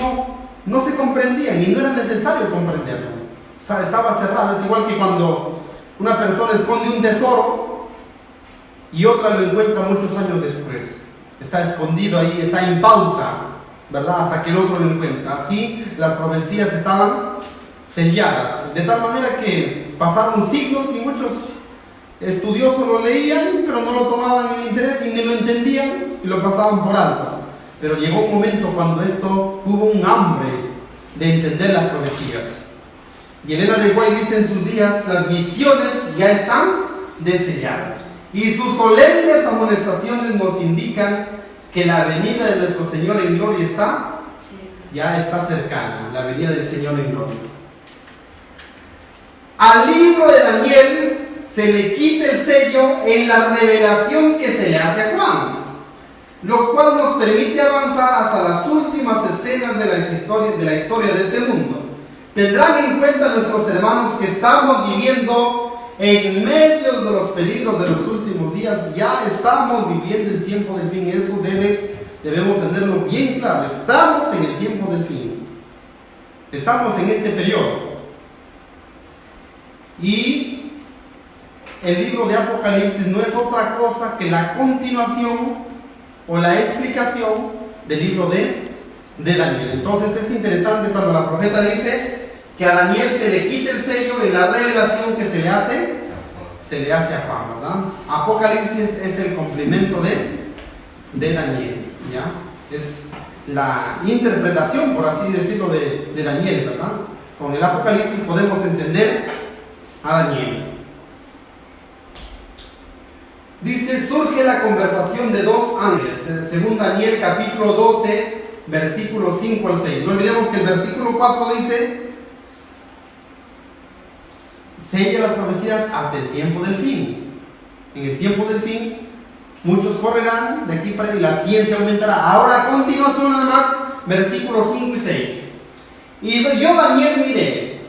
no se comprendían y no era necesario comprenderlo. Estaba cerrado. Es igual que cuando una persona esconde un tesoro y otra lo encuentra muchos años después. Está escondido ahí, está en pausa, ¿verdad? Hasta que el otro lo encuentra. Así las profecías estaban selladas, de tal manera que pasaron siglos y muchos estudiosos lo leían, pero no lo tomaban en interés y ni lo entendían y lo pasaban por alto. Pero llegó un momento cuando hubo un hambre de entender las profecías. Y Elena de White dice en sus días: las visiones ya están deselladas. Y sus solemnes amonestaciones nos indican que la venida de nuestro Señor en gloria ya está cercana, la venida del Señor en gloria. Al libro de Daniel se le quita el sello en la revelación que se le hace a Juan, lo cual nos permite avanzar hasta las últimas escenas de la historia de este mundo. Tendrán en cuenta nuestros hermanos que estamos viviendo en medio de los peligros de los últimos días. Ya estamos viviendo el tiempo del fin. Eso debemos tenerlo bien claro. Estamos en el tiempo del fin. Estamos en este periodo. Y el libro de Apocalipsis no es otra cosa que la continuación o la explicación del libro de de Daniel. Entonces es interesante cuando la profeta dice que a Daniel se le quita el sello en la revelación que se le hace a Juan, ¿verdad? Apocalipsis es el complemento de Daniel, ¿ya? Es la interpretación, por así decirlo, de Daniel, ¿verdad? Con el Apocalipsis podemos entender a Daniel. Dice, surge la conversación de dos ángeles, según Daniel capítulo 12, versículos 5 al 6. No olvidemos que el versículo 4 dice, sella las profecías hasta el tiempo del fin. En el tiempo del fin, muchos correrán de aquí para allá y la ciencia aumentará. Ahora a continuación nada más, versículos 5 y 6. Y yo Daniel miré,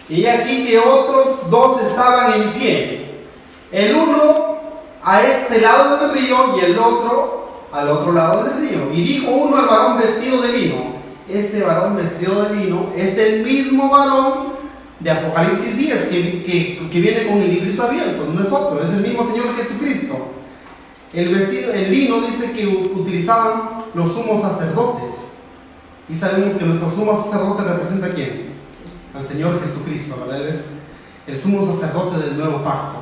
y aquí que otros dos estaban en pie, el uno a este lado del río y el otro al otro lado del río. Y dijo uno al varón vestido de lino, este varón vestido de lino es el mismo varón de Apocalipsis 10 que viene con el librito abierto, no es otro, es el mismo Señor Jesucristo. El lino dice que utilizaban los sumos sacerdotes. Y sabemos que nuestro sumo sacerdote representa ¿a quién? Al Señor Jesucristo, ¿verdad? Él es el sumo sacerdote del nuevo pacto.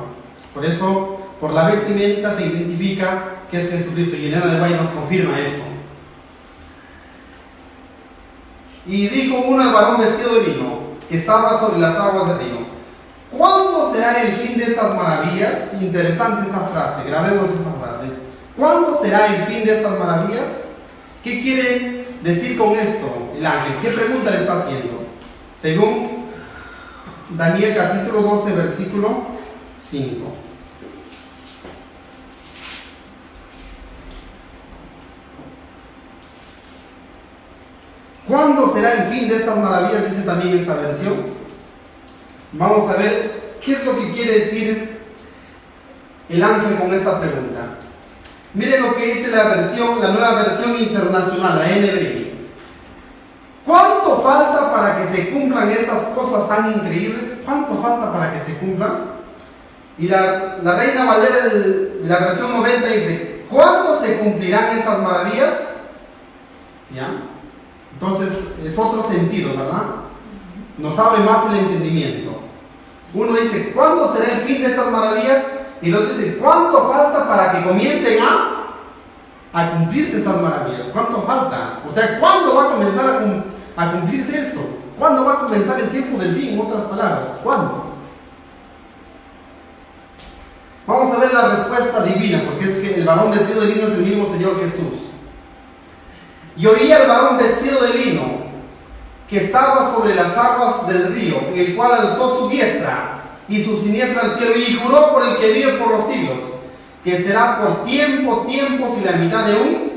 Por eso, por la vestimenta se identifica que es Jesucristo. Y Elena de Valle nos confirma eso. Y dijo uno al varón vestido de lino, que estaba sobre las aguas del río, ¿cuándo será el fin de estas maravillas? Interesante esa frase, grabemos esa frase. ¿Cuándo será el fin de estas maravillas? ¿Qué quiere decir con esto el ángel? ¿Qué pregunta le está haciendo? Según Daniel capítulo 12, versículo 5. ¿Cuándo será el fin de estas maravillas? Dice también esta versión. Vamos a ver qué es lo que quiere decir el ángel con esta pregunta. Miren lo que dice la nueva versión internacional, la NBI. ¿Cuánto falta para que se cumplan estas cosas tan increíbles? ¿Cuánto falta para que se cumplan? Y la Reina Valera de la versión 90 dice, ¿cuándo se cumplirán estas maravillas? ¿Ya? Entonces es otro sentido, ¿verdad? Nos abre más el entendimiento. Uno dice, ¿cuándo será el fin de estas maravillas? Y el otro dice, ¿cuánto falta para que comiencen a cumplirse estas maravillas? ¿Cuánto falta? O sea, ¿cuándo va a comenzar a cumplirse esto? ¿Cuándo va a comenzar el tiempo del fin? En otras palabras, ¿cuándo? Vamos a ver la respuesta divina, porque es que el varón vestido de lino es el mismo Señor Jesús. Y oí al varón vestido de lino que estaba sobre las aguas del río, en el cual alzó su diestra y su siniestra al cielo y juró por el que vive por los siglos, que será por tiempos y la mitad de un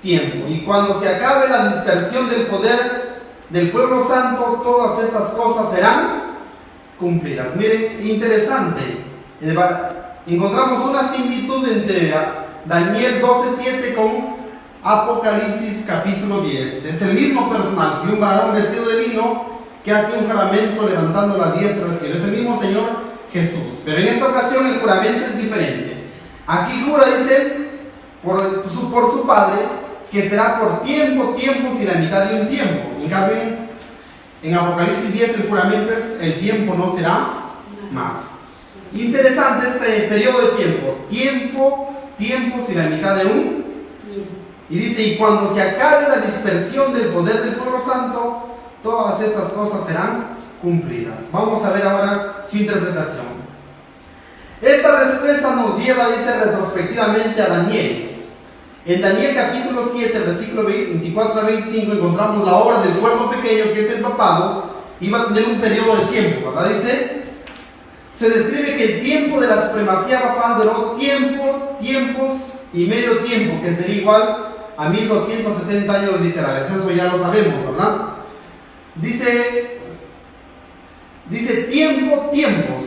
tiempo. Y cuando se acabe la dispersión del poder del pueblo santo, todas estas cosas serán cumplidas. Miren, interesante. Encontramos una similitud entre Daniel 12:7 con Apocalipsis capítulo 10. Es el mismo personaje, un varón vestido de lino que hace un juramento levantando la diestra al cielo. Es el mismo Señor Jesús. Pero en esta ocasión el juramento es diferente. Aquí jura, dice, por su Padre, que será por tiempos y la mitad de un tiempo. En cambio, en Apocalipsis 10 el juramento es el tiempo no será más. Interesante este periodo de tiempo, tiempos y la mitad de un. Y dice, y cuando se acabe la dispersión del poder del pueblo santo, todas estas cosas serán cumplidas. Vamos a ver ahora su interpretación. Esta respuesta nos lleva, dice, retrospectivamente a Daniel. En Daniel capítulo 7, versículo 24 a 25, encontramos la obra del cuerno pequeño, que es el papado. Iba a tener un periodo de tiempo, ¿verdad? Dice, se describe que el tiempo de la supremacía papal duró tiempos y medio tiempo, que sería igual a 1260 años literales. Eso ya lo sabemos, ¿verdad? Dice tiempos.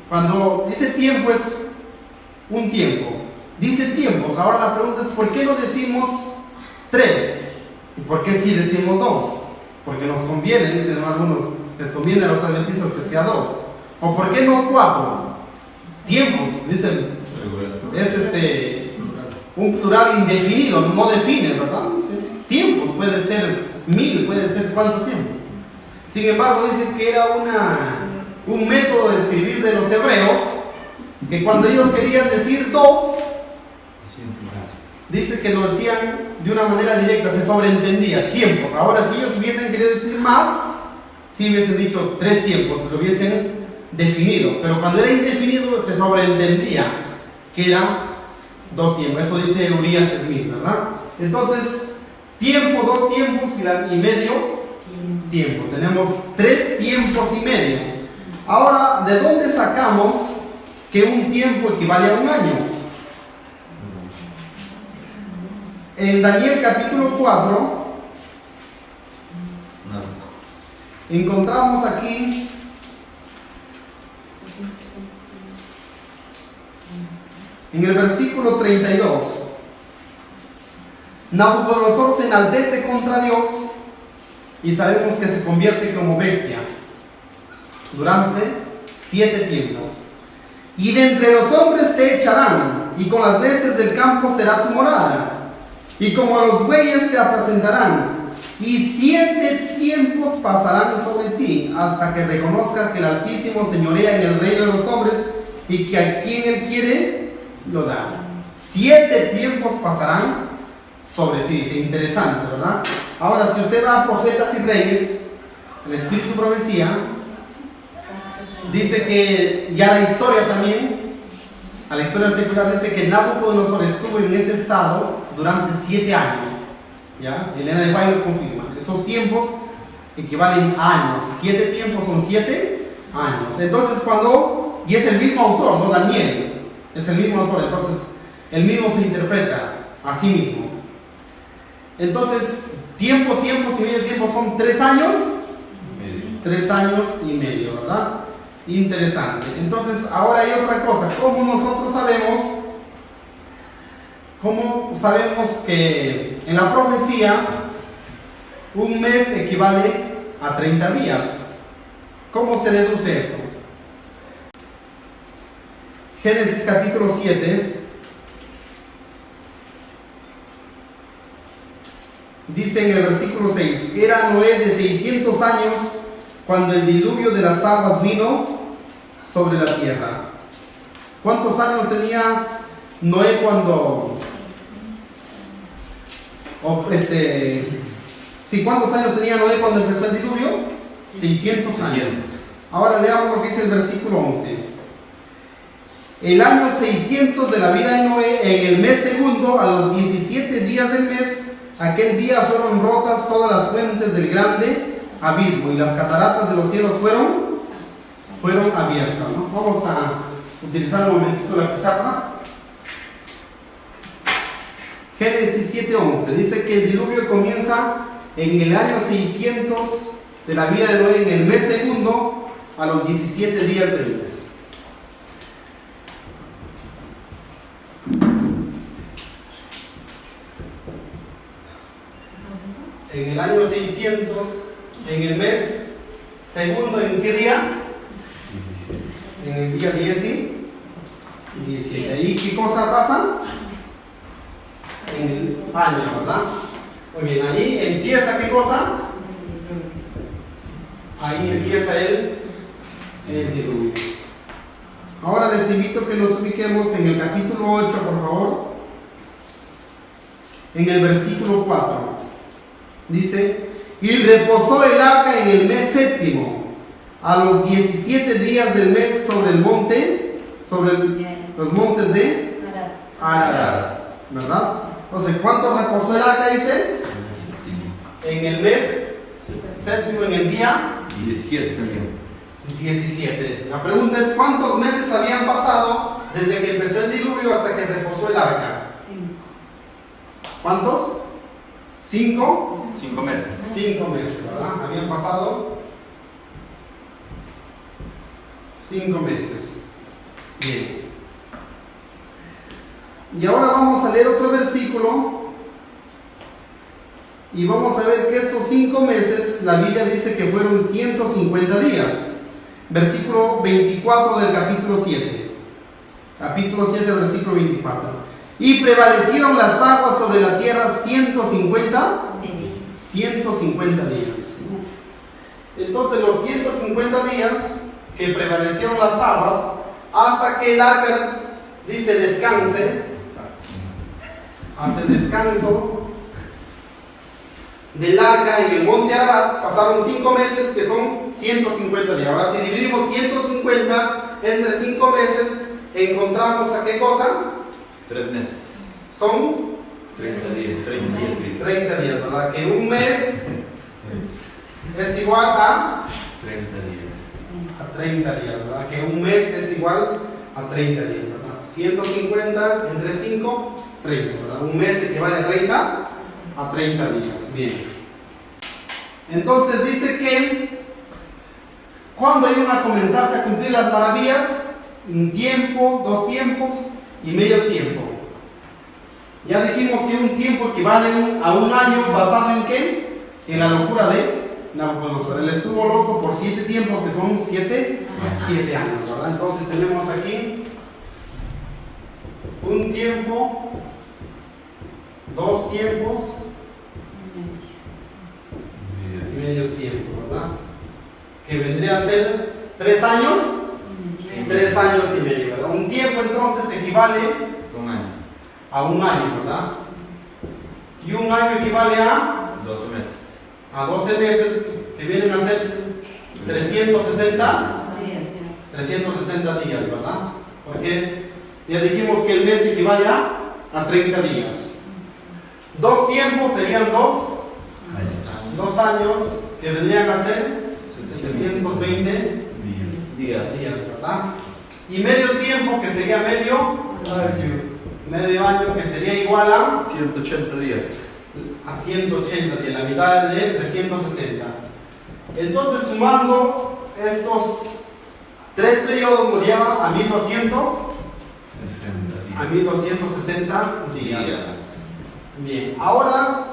Cuando dice tiempo es un tiempo. Dice tiempos. Ahora la pregunta es, ¿por qué no decimos 3? ¿Y por qué sí decimos 2? Porque nos conviene, dicen algunos, les conviene a los adventistas que sea 2. ¿O por qué no 4? Tiempos, dicen. Es un plural indefinido, no define, ¿verdad? Sí. Tiempos. puede ser 1000, puede ser cuánto tiempo. Sin embargo, dice que era un método de escribir de los hebreos, que cuando ellos querían decir 2, dice que lo decían de una manera directa, se sobreentendía, tiempos. Ahora, si ellos hubiesen querido decir más, si hubiesen dicho 3 tiempos, lo hubiesen definido, pero cuando era indefinido se sobreentendía que era 2 tiempos. Eso dice Urias Smith, ¿verdad? Entonces, tiempo, 2 tiempos y medio tiempo. Tenemos 3 tiempos y medio. Ahora, ¿de dónde sacamos que un tiempo equivale a un año? En Daniel capítulo 4 encontramos aquí en el versículo 32, Nabucodonosor se enaltece contra Dios y sabemos que se convierte como bestia durante 7 tiempos. Y de entre los hombres te echarán, y con las bestias del campo será tu morada, y como los bueyes te apacentarán, y 7 tiempos pasarán sobre ti, hasta que reconozcas que el Altísimo señorea en el reino de los hombres, y que a quien Él quiere, lo da. 7 tiempos pasarán sobre ti. Dice, interesante, ¿verdad? Ahora, si usted va a Profetas y Reyes, el Espíritu Profecía, dice que ya la historia también, a la historia secular, dice que Nabucodonosor estuvo en ese estado durante 7 años. ¿Ya? Elena de White lo confirma. Esos tiempos equivalen a años. 7 tiempos son 7 años. Entonces, y es el mismo autor, ¿no? Daniel es el mismo autor, entonces él mismo se interpreta a sí mismo. Entonces, tiempos y medio tiempo son 3 años. 3 años y medio, ¿verdad? Interesante. Entonces, ahora hay otra cosa. ¿Cómo sabemos que en la profecía un mes equivale a 30 días? ¿Cómo se deduce esto? Génesis capítulo 7 dice en el versículo 6: era Noé de 600 años cuando el diluvio de las aguas vino sobre la tierra. ¿Cuántos años tenía Noé ¿cuántos años tenía Noé cuando empezó el diluvio? 600 años. Ahora leamos lo que dice el versículo 11. El año 600 de la vida de Noé, en el mes segundo, a los 17 días del mes, aquel día fueron rotas todas las fuentes del grande abismo, y las cataratas de los cielos fueron abiertas, ¿no? Vamos a utilizar un momentito la pizarra. Génesis 7:11 dice que el diluvio comienza en el año 600 de la vida de Noé, en el mes segundo, a los 17 días del mes. En el año 600, en el mes segundo, ¿en qué día? En el día 17. ¿Y qué cosa pasa? En el año, ¿verdad? Muy bien, ahí empieza, ¿qué cosa? Ahí empieza el diluvio. Ahora les invito a que nos ubiquemos en el capítulo 8, por favor. En el versículo 4. Dice: y reposó el arca en el mes séptimo, a los 17 días del mes, sobre el monte, los montes de Ararat, ¿verdad? Entonces, ¿cuánto reposó el arca? Dice, en el mes séptimo, en el día 17. La pregunta es, ¿cuántos meses habían pasado desde que empezó el diluvio hasta que reposó el arca? 5. ¿Cuántos? 5 meses. 5 meses, ¿verdad? Habían pasado 5 meses. Bien. Y ahora vamos a leer otro versículo y vamos a ver que esos 5 meses, la Biblia dice que fueron 150 días. Versículo 24 del capítulo 7. Capítulo 7, versículo 24. Y prevalecieron las aguas sobre la tierra 150 150 días. Entonces los 150 días que prevalecieron las aguas hasta que el arca, dice, descanse, hasta el descanso del arca en el monte Arad, pasaron 5 meses, que son 150 días. Ahora si dividimos 150 entre 5 meses, encontramos a qué cosa? 3 meses. Son 30 días. 30 días, ¿verdad? Que un mes es igual a 30 días. A 30 días, ¿verdad? Que un mes es igual a 30 días, ¿verdad? 150 entre 5, 30, ¿verdad? Un mes equivale a 30 días. Bien. Entonces dice que cuando iban a comenzarse a cumplir las maravillas, un tiempo, 2 tiempos y medio tiempo. Ya dijimos que un tiempo equivale a un año, basado en qué? En la locura de Nabucodonosor. Él estuvo loco por 7 tiempos, que son 7 años, ¿verdad? Entonces tenemos aquí un tiempo, 2 tiempos y medio tiempo, ¿verdad? Que vendría a ser 3 años, 3 años y medio, ¿verdad? Un tiempo entonces equivale a un año, ¿verdad? Y un año equivale a 12 meses. A 12 meses, que vienen a ser 360 días, ¿verdad? Porque ya dijimos que el mes equivale a 30 días. 2 tiempos serían 2 años, que vendrían a ser 720 días, ¿verdad? Y medio tiempo, que sería medio año, que sería igual a 180 días. A 180 días, la mitad de 360. Entonces, sumando estos 3 periodos, nos lleva a 1260 días. Bien, ahora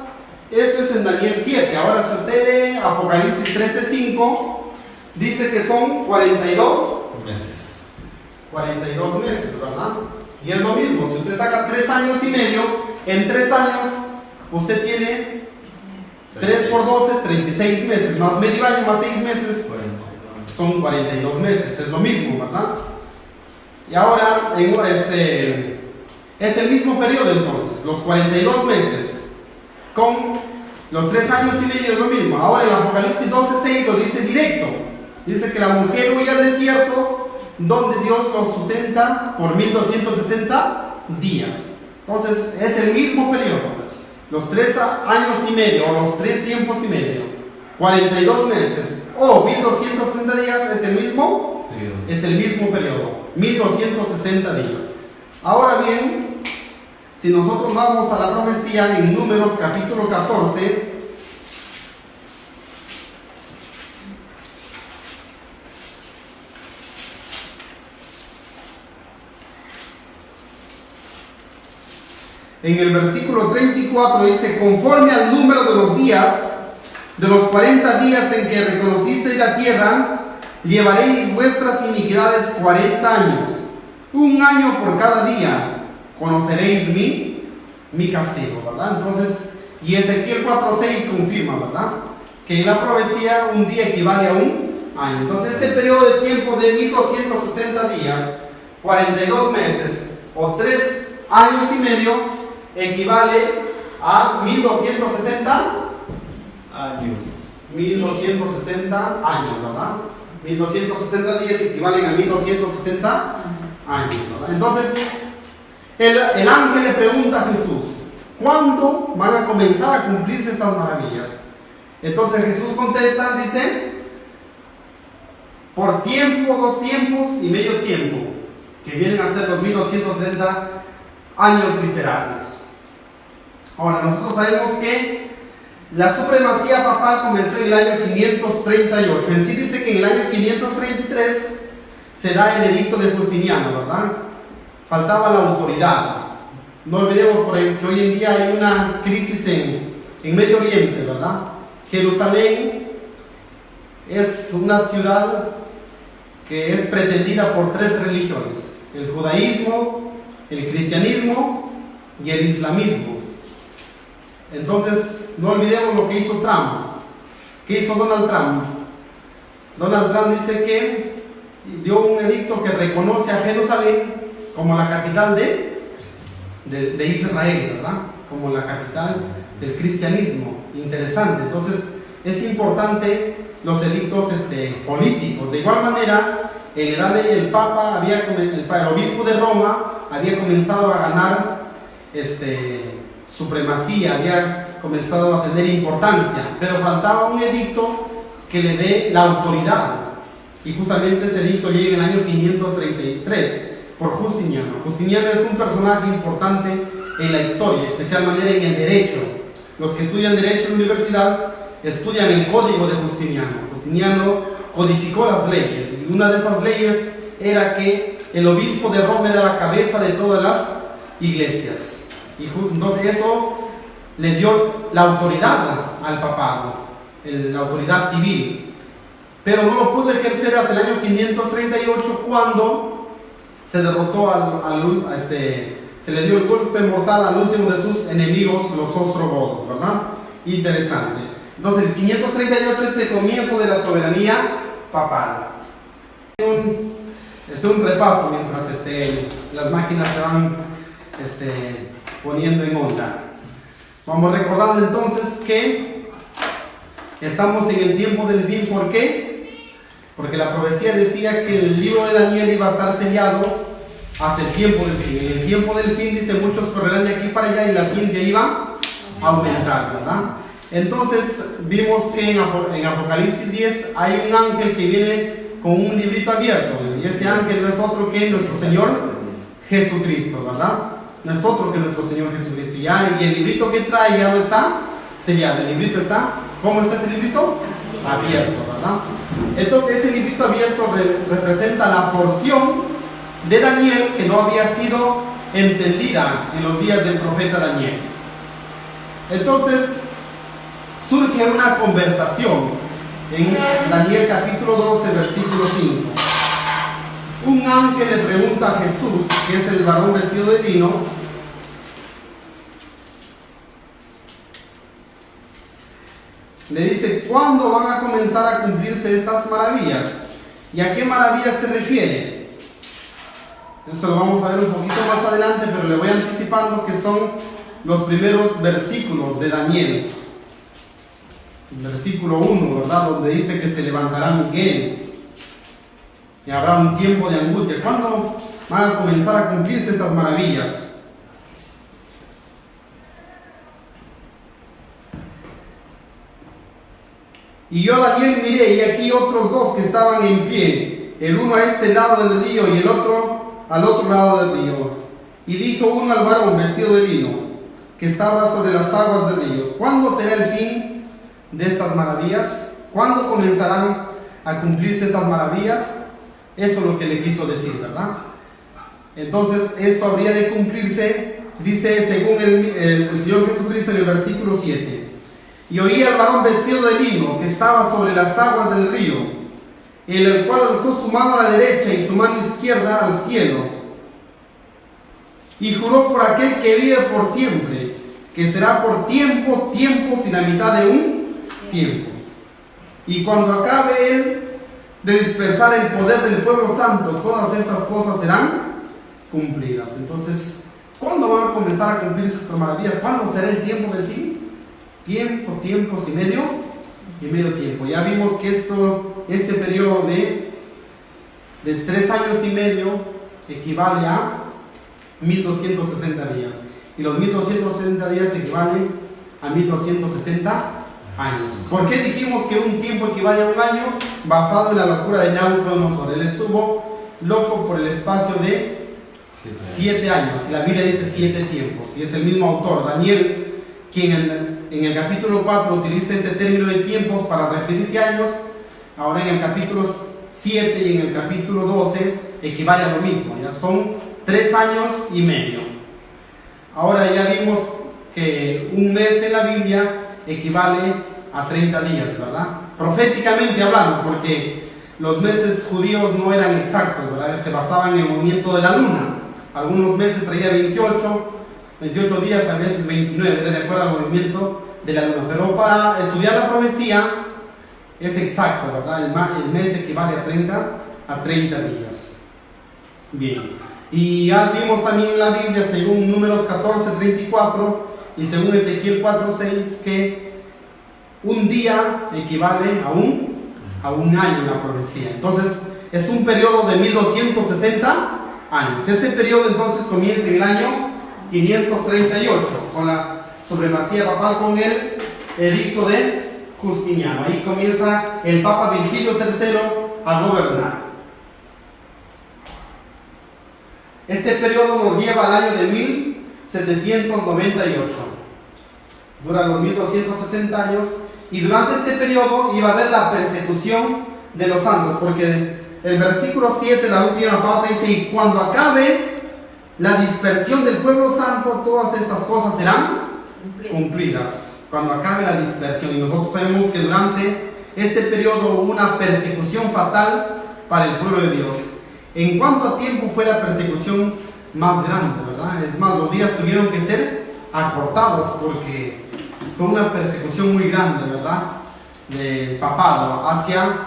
esto es en Daniel 7. Ahora, si usted lee Apocalipsis 13:5, dice que son 42 meses. 42 meses, ¿verdad? Y es lo mismo, si usted saca 3 años y medio, en 3 años usted tiene 3 por 12, 36 meses, más medio año, más 6 meses, son 42 meses, es lo mismo, ¿verdad? Y ahora, es el mismo periodo entonces, los 42 meses, con los 3 años y medio es lo mismo. Ahora en Apocalipsis 12:6 lo dice directo, dice que la mujer huye al desierto, donde Dios los sustenta por 1260 días. Entonces, es el mismo periodo. Los 3 años y medio, o los 3 tiempos y medio, 42 meses, o 1260 días, es el mismo periodo, 1260 días. Ahora bien, si nosotros vamos a la profecía en Números capítulo 14, en el versículo 34 dice: conforme al número de los días, de los 40 días en que reconocisteis la tierra, llevaréis vuestras iniquidades 40 años, un año por cada día, conoceréis mi castigo, ¿verdad? Entonces, y Ezequiel 4:6 confirma, ¿verdad?, que en la profecía un día equivale a un año. Entonces, este periodo de tiempo de 1260 días, 42 meses o 3 años y medio, equivale a 1260 años. 1260 años, ¿verdad? 1260 días equivalen a 1260 años, ¿verdad? Entonces, el ángel le pregunta a Jesús: ¿cuándo van a comenzar a cumplirse estas maravillas? Entonces Jesús contesta, dice: por tiempo, 2 tiempos y medio tiempo, que vienen a ser los 1260 años literales. Ahora, nosotros sabemos que la supremacía papal comenzó en el año 538. En sí dice que en el año 533 se da el edicto de Justiniano, ¿verdad? Faltaba la autoridad. No olvidemos por ejemplo, que hoy en día hay una crisis en Medio Oriente, ¿verdad? Jerusalén es una ciudad que es pretendida por 3 religiones: el judaísmo, el cristianismo y el islamismo. Entonces, no olvidemos lo que hizo Trump. ¿Qué hizo Donald Trump? Donald Trump dice que dio un edicto que reconoce a Jerusalén como la capital de Israel, ¿verdad? Como la capital del cristianismo. Interesante. Entonces, es importante los edictos políticos. De igual manera, en la Edad Media el obispo de Roma había comenzado a ganar supremacía, había comenzado a tener importancia, pero faltaba un edicto que le dé la autoridad, y justamente ese edicto llega en el año 533 por Justiniano. Justiniano es un personaje importante en la historia, especialmente en el derecho. Los que estudian derecho en la universidad estudian el código de Justiniano. Justiniano codificó las leyes, y una de esas leyes era que el obispo de Roma era la cabeza de todas las iglesias, y entonces eso le dio la autoridad al papado, la autoridad civil, pero no lo pudo ejercer hasta el año 538, cuando se derrotó se le dio el golpe mortal al último de sus enemigos, los ostrogodos, ¿verdad? Interesante. Entonces el 538 es el comienzo de la soberanía papal. Un repaso mientras las máquinas se van poniendo en onda. Vamos recordando entonces que estamos en el tiempo del fin. ¿Por qué? Porque la profecía decía que el libro de Daniel iba a estar sellado hasta el tiempo del fin. En el tiempo del fin, dice, muchos correrán de aquí para allá y la ciencia iba a aumentar, ¿verdad? Entonces vimos que en Apocalipsis 10 hay un ángel que viene con un librito abierto, y ese ángel no es otro que nuestro Señor Jesucristo, ¿verdad? No es otro que nuestro Señor Jesucristo. Y el librito que trae ya no está sellado, el librito está, ¿cómo está ese librito? Abierto, ¿verdad? Entonces ese librito abierto representa la porción de Daniel que no había sido entendida en los días del profeta Daniel. Entonces surge una conversación en Daniel capítulo 12, versículo 5. Un ángel le pregunta a Jesús, que es el varón vestido de lino, le dice: ¿cuándo van a comenzar a cumplirse estas maravillas? ¿Y a qué maravillas se refiere? Eso lo vamos a ver un poquito más adelante, pero le voy anticipando que son los primeros versículos de Daniel. Versículo 1, ¿verdad? Donde dice que se levantará Miguel y habrá un tiempo de angustia. ¿Cuándo van a comenzar a cumplirse estas maravillas? Y yo, Daniel, miré, y aquí otros dos que estaban en pie, el uno a este lado del río y el otro al otro lado del río. Y dijo uno al varón vestido de lino, que estaba sobre las aguas del río: ¿cuándo será el fin de estas maravillas? ¿Cuándo comenzarán a cumplirse estas maravillas? Eso es lo que le quiso decir, ¿verdad? Entonces esto habría de cumplirse, dice según el Señor Jesucristo en el versículo 7. Y oí al varón vestido de lino que estaba sobre las aguas del río, el cual alzó su mano a la derecha y su mano izquierda al cielo, y juró por aquel que vive por siempre, que será por tiempos y la mitad de un tiempo. Y cuando acabe él de dispersar el poder del pueblo santo, todas estas cosas serán cumplidas. Entonces, ¿cuándo van a comenzar a cumplirse estas maravillas? ¿Cuándo será el tiempo del fin? Tiempos y medio tiempo. Ya vimos que este periodo de 3 años y medio equivale a 1260 días. Y los 1260 días equivalen a 1260 años. ¿Por qué dijimos que un tiempo equivale a un año? Basado en la locura de Nabucodonosor. Él estuvo loco por el espacio de 7 años. Y la Biblia dice 7 tiempos. Y es el mismo autor, Daniel, quien en el capítulo 4 utiliza este término de tiempos para referirse a años. Ahora en el capítulo 7 y en el capítulo 12 equivale a lo mismo. Ya son 3 años y medio. Ahora ya vimos que un mes en la Biblia equivale a 30 días, ¿verdad? Proféticamente hablando, porque los meses judíos no eran exactos, ¿verdad? Se basaban en el movimiento de la luna. Algunos meses traía 28, 28 días, a veces 29, de acuerdo al movimiento de la luna. Pero para estudiar la profecía es exacto, ¿verdad? El mes equivale a 30 días. Bien, y ya vimos también en la Biblia, según Números 14:34 y según Ezequiel 4:6, que un día equivale a un año en la profecía. Entonces es un periodo de 1260 años. Ese periodo entonces comienza en el año 538 con la supremacía papal, con el edicto de Justiniano. Ahí comienza el Papa Virgilio III a gobernar. Este periodo nos lleva al año de 1798. Dura los 1260 años, y durante este periodo iba a haber la persecución de los santos, porque el versículo 7, la última parte, dice: y cuando acabe la dispersión del pueblo santo, todas estas cosas serán cumplidas. Cuando acabe la dispersión. Y nosotros sabemos que durante este periodo hubo una persecución fatal para el pueblo de Dios. En cuanto a tiempo, fue la persecución más grande, ¿verdad? Es más, los días tuvieron que ser acortados porque fue una persecución muy grande, ¿verdad? Del papado hacia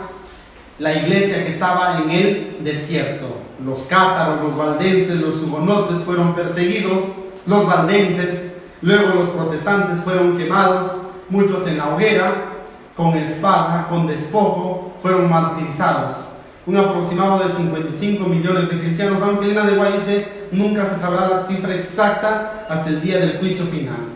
la iglesia que estaba en el desierto. Los cátaros, los valdenses, los hugonotes fueron perseguidos, los valdenses, luego los protestantes fueron quemados, muchos en la hoguera, con espada, con despojo, fueron martirizados. Un aproximado de 55 millones de cristianos, aunque Elena de White dice: nunca se sabrá la cifra exacta hasta el día del juicio final.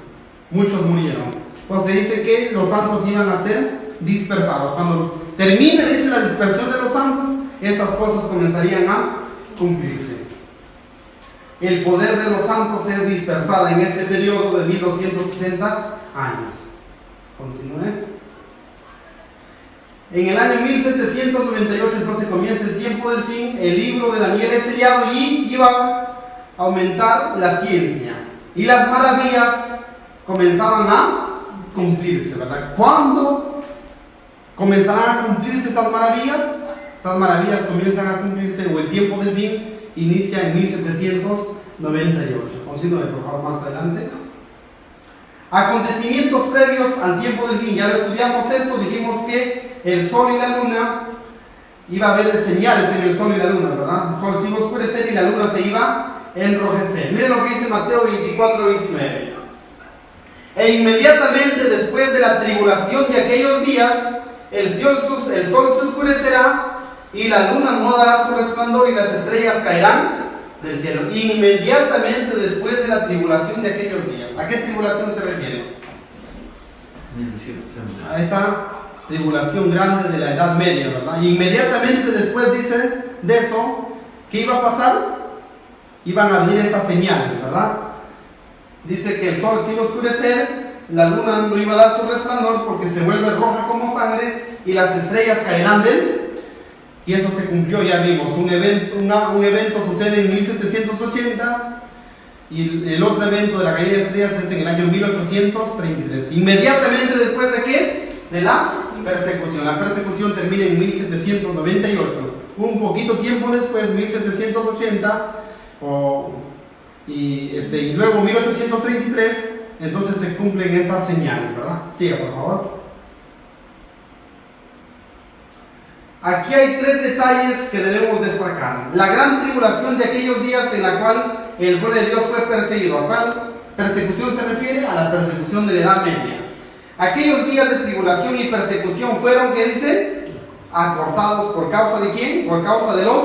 Muchos murieron. Entonces dice que los santos iban a ser dispersados. Cuando termine, dice, la dispersión de los santos, estas cosas comenzarían a cumplirse. El poder de los santos es dispersado en este periodo de 1260 años. Continúe. En el año 1798 entonces comienza el tiempo del fin, el libro de Daniel es sellado y iba a aumentar la ciencia y las maravillas comenzaban a cumplirse, ¿verdad? ¿Cuándo comenzarán a cumplirse estas maravillas? Estas maravillas comienzan a cumplirse, o el tiempo del fin inicia en 1798. Continúe, por favor, más adelante. Acontecimientos previos al tiempo del fin. Ya lo estudiamos esto, dijimos que el sol y la luna, iba a haber señales en el sol y la luna, ¿verdad? El sol se iba a oscurecer y la luna se iba a enrojecer. Miren lo que dice Mateo 24:29. E inmediatamente después de la tribulación de aquellos días, el sol se oscurecerá y la luna no dará su resplandor y las estrellas caerán del cielo. Inmediatamente después de la tribulación de aquellos días. ¿A qué tribulación se refiere? A esa tribulación grande de la Edad Media, ¿verdad? Y inmediatamente después, dice, de eso, ¿qué iba a pasar? Iban a venir estas señales, ¿verdad? Dice que el sol se iba a oscurecer, la luna no iba a dar su resplandor porque se vuelve roja como sangre y las estrellas caerán del. Y eso se cumplió, ya vimos. Un evento sucede en 1780 y el otro evento de la caída de estrellas es en el año 1833. Inmediatamente después de ¿qué? De la persecución. La persecución termina en 1798. Un poquito tiempo después, 1780, y luego 1833, entonces se cumplen estas señales, ¿verdad? Siga, por favor. Aquí hay tres detalles que debemos destacar. La gran tribulación de aquellos días en la cual el pueblo de Dios fue perseguido. ¿A cuál persecución se refiere? A la persecución de la Edad Media. Aquellos días de tribulación y persecución fueron, ¿qué dice? Acortados. ¿Por causa de quién? Por causa de los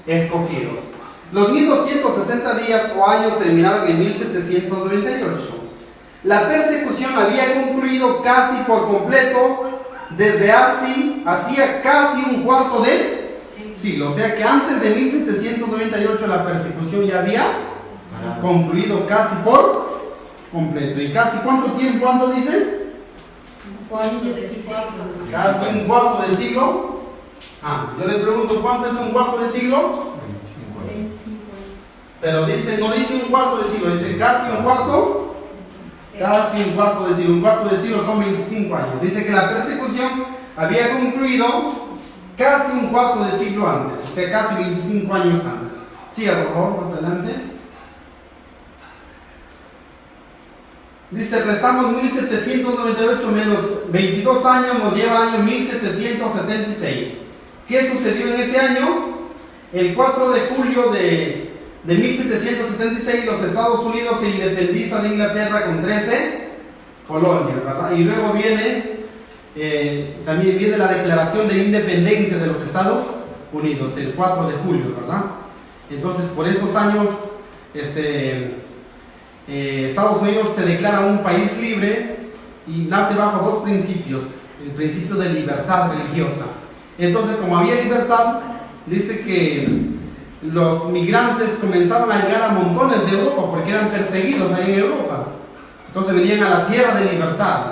escogidos. Los 1260 días o años terminaron en 1798. La persecución había concluido casi por completo desde hacía casi un cuarto de siglo. O sea que antes de 1798 la persecución ya había concluido casi por completo. ¿Y casi cuánto tiempo antes dice? Casi un cuarto de siglo. Yo les pregunto, ¿cuánto es un cuarto de siglo? 25. Pero dice, no dice un cuarto de siglo, dice casi un cuarto. Casi un cuarto de siglo. Un cuarto de siglo son 25 años. Dice que la persecución había concluido casi un cuarto de siglo antes, o sea, casi 25 años antes. Siga, por favor, más adelante. Dice, restamos 1798 menos 22 años, nos lleva al año 1776. ¿Qué sucedió en ese año? El 4 de julio de 1776 los Estados Unidos se independizan de Inglaterra con 13 colonias, ¿verdad? Y luego también viene la declaración de independencia de los Estados Unidos, el 4 de julio, ¿verdad? Entonces, por esos años, Estados Unidos se declara un país libre y nace bajo dos principios: el principio de libertad religiosa. Entonces, como había libertad, dice que los migrantes comenzaron a llegar a montones de Europa porque eran perseguidos ahí en Europa. Entonces venían a la tierra de libertad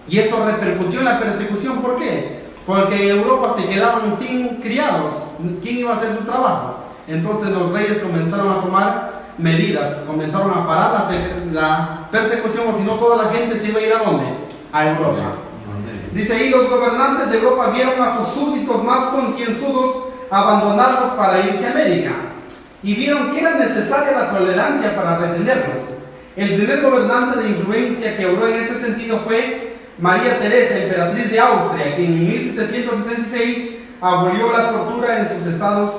y eso repercutió en la persecución. ¿Por qué? Porque en Europa se quedaban sin criados. ¿Quién iba a hacer su trabajo? Entonces los reyes comenzaron a tomar medidas, comenzaron a parar la persecución, o si no toda la gente se iba a ir a ¿dónde? A Europa. Dice ahí, los gobernantes de Europa vieron a sus súbditos más concienzudos abandonarlos para irse a América y vieron que era necesaria la tolerancia para retenerlos. El primer gobernante de influencia que obró en este sentido fue María Teresa, emperatriz de Austria, quien en 1776 abolió la tortura en sus estados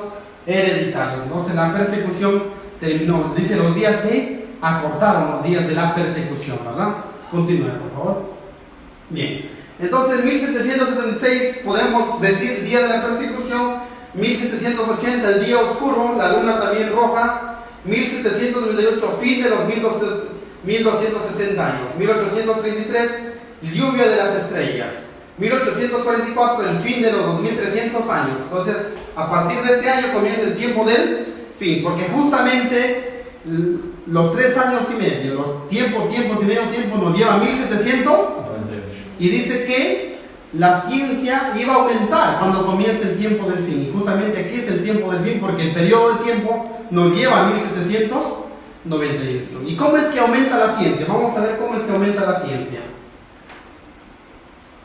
hereditarios. Entonces la persecución terminó. Dice, los días se acortaron, los días de la persecución, ¿verdad? Continúe, por favor. Bien, entonces en 1776 podemos decir día de la persecución, 1780 el día oscuro, la luna también roja, 1798 fin de los 1260 años, 1833 lluvia de las estrellas, 1844 el fin de los 2300 años. Entonces, a partir de este año comienza el tiempo del fin, porque justamente los 3 años y medio, los tiempos y medio tiempo nos lleva a 1700 y dice que la ciencia iba a aumentar cuando comience el tiempo del fin. Y justamente aquí es el tiempo del fin porque el periodo de tiempo nos lleva a 1798. ¿Y cómo es que aumenta la ciencia? Vamos a ver cómo es que aumenta la ciencia.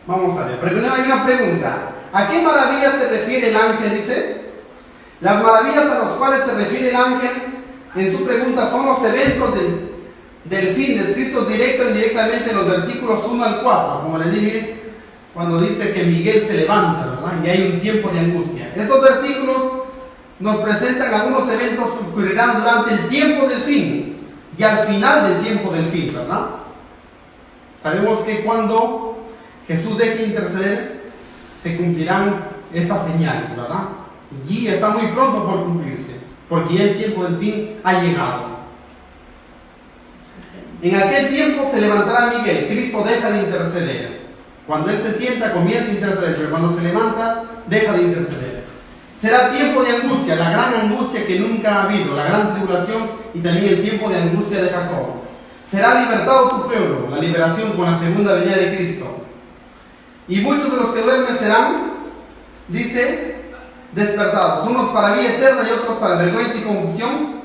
Vamos a ver. Primero hay una pregunta. ¿A qué maravillas se refiere el ángel? Dice. Las maravillas a las cuales se refiere el ángel en su pregunta son los eventos del fin, descritos directo e indirectamente en los versículos 1 al 4. Como les dije, cuando dice que Miguel se levanta, ¿verdad? Y hay un tiempo de angustia. Estos versículos nos presentan algunos eventos que ocurrirán durante el tiempo del fin y al final del tiempo del fin, ¿verdad? Sabemos que cuando Jesús deje interceder, se cumplirán estas señales, ¿verdad? Y está muy pronto por cumplirse, porque ya el tiempo del fin ha llegado. En aquel tiempo se levantará Miguel. Cristo deja de interceder. Cuando Él se sienta, comienza a interceder, pero cuando se levanta, deja de interceder. Será tiempo de angustia, la gran angustia que nunca ha habido, la gran tribulación y también el tiempo de angustia de Jacob. Será libertado tu pueblo, la liberación con la segunda venida de Cristo. Y muchos de los que duermen serán, dice, despertados, unos para vida eterna y otros para vergüenza y confusión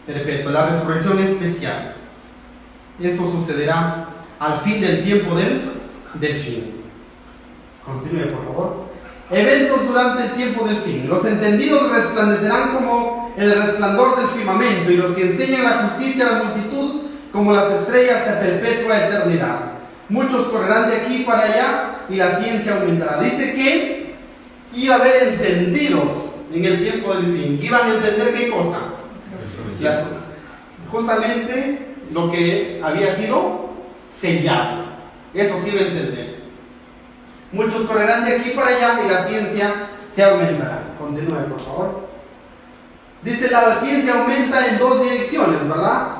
perpetua. La resurrección especial. Eso sucederá al fin del tiempo del fin. Continúe, por favor. Eventos durante el tiempo del fin. Los entendidos resplandecerán como el resplandor del firmamento, y los que enseñan la justicia a la multitud como las estrellas a perpetua eternidad. Muchos correrán de aquí para allá y la ciencia aumentará. Dice que iba a haber entendidos en el tiempo del fin. Iban a entender qué cosa. Justamente lo que había sido sellado. Eso sí va a entender. Muchos correrán de aquí para allá y la ciencia se aumentará. Continúe, por favor. Dice, la ciencia aumenta en dos direcciones, ¿verdad?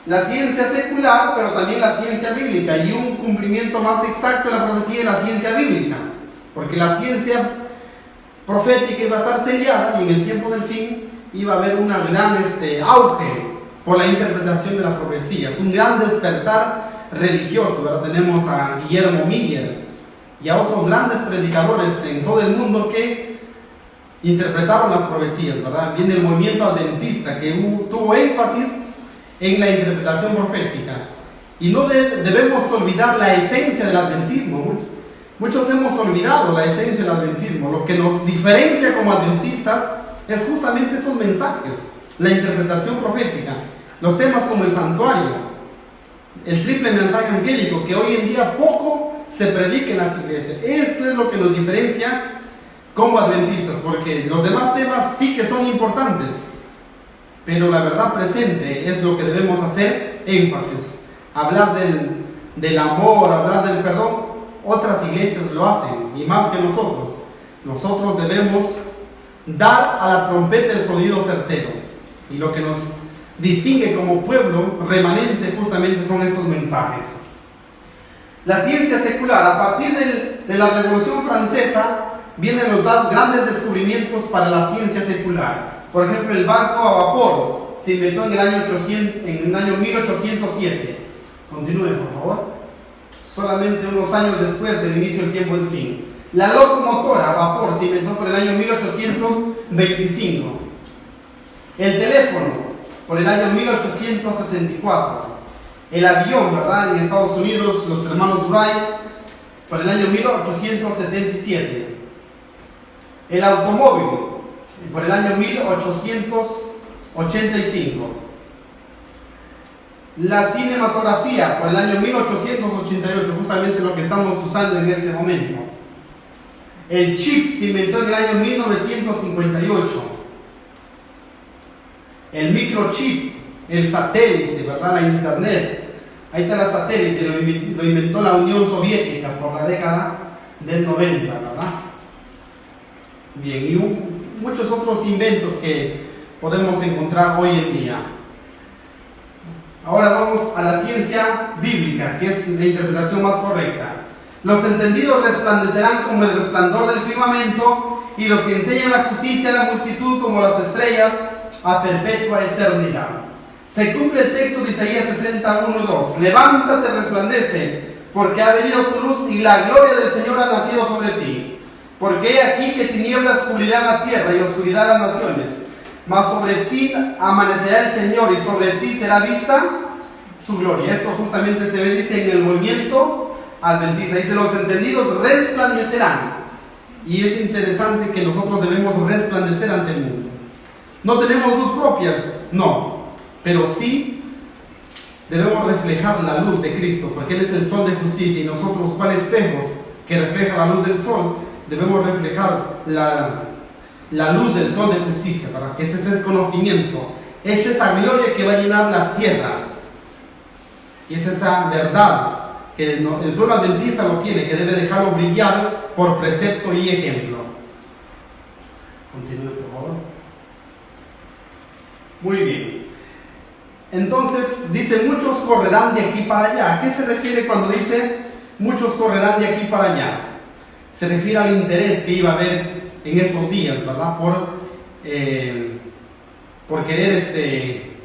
La ciencia secular, pero también la ciencia bíblica. Y un cumplimiento más exacto de la profecía de la ciencia bíblica. Porque la ciencia profética iba a estar sellada y en el tiempo del fin iba a haber un gran auge por la interpretación de las profecías. Un gran despertar religioso, ¿verdad? Tenemos a Guillermo Miller y a otros grandes predicadores en todo el mundo que interpretaron las profecías, ¿verdad? Viene el movimiento adventista que tuvo énfasis en la interpretación profética. Y no debemos olvidar la esencia del adventismo. Muchos hemos olvidado la esencia del adventismo. Lo que nos diferencia como adventistas es justamente estos mensajes, la interpretación profética, los temas como el santuario, el triple mensaje angélico, que hoy en día poco se predica en las iglesias. Esto es lo que nos diferencia como adventistas, porque los demás temas sí que son importantes, pero la verdad presente es lo que debemos hacer énfasis. Hablar del amor, hablar del perdón, otras iglesias lo hacen, y más que nosotros. Nosotros debemos dar a la trompeta el sonido certero, y lo que nos distingue como pueblo remanente justamente son estos mensajes. La ciencia secular, a partir de la Revolución Francesa, vienen los dos grandes descubrimientos para la ciencia secular. Por ejemplo, el barco a vapor se inventó en el año 1807. Continúe, por favor. Solamente unos años después del inicio del tiempo del fin. La locomotora a vapor se inventó por el año 1825. El teléfono por el año 1864. El avión, ¿verdad? En Estados Unidos, los hermanos Wright, por el año 1877. El automóvil, por el año 1885. La cinematografía, por el año 1888, justamente lo que estamos usando en este momento. El chip se inventó en el año 1958. El microchip, el satélite, ¿verdad? La internet. Ahí está el satélite, lo inventó la Unión Soviética por la década del 90, ¿verdad? Bien, y muchos otros inventos que podemos encontrar hoy en día. Ahora vamos a la ciencia bíblica, que es la interpretación más correcta. Los entendidos resplandecerán como el resplandor del firmamento, y los que enseñan la justicia a la multitud como las estrellas a perpetua eternidad. Se cumple el texto de Isaías 61:2. Levántate, resplandece, porque ha venido tu luz y la gloria del Señor ha nacido sobre ti. Porque he aquí que tinieblas cubrirán la tierra y oscuridad las naciones. Mas sobre ti amanecerá el Señor y sobre ti será vista su gloria. Esto justamente se ve, dice, en el movimiento adventista. Dice, los entendidos resplandecerán. Y es interesante que nosotros debemos resplandecer ante el mundo. No tenemos luz propia, no, pero sí debemos reflejar la luz de Cristo, porque Él es el sol de justicia, y nosotros, ¿cuál espejos que refleja la luz del sol? Debemos reflejar la luz del sol de justicia, para que ese es el conocimiento, es esa gloria que va a llenar la tierra, y es esa verdad que el pueblo adventista lo tiene, que debe dejarlo brillar por precepto y ejemplo. Continúe, por favor. Muy bien. Entonces dice, muchos correrán de aquí para allá. ¿A qué se refiere cuando dice muchos correrán de aquí para allá? Se refiere al interés que iba a haber en esos días, ¿verdad? Por querer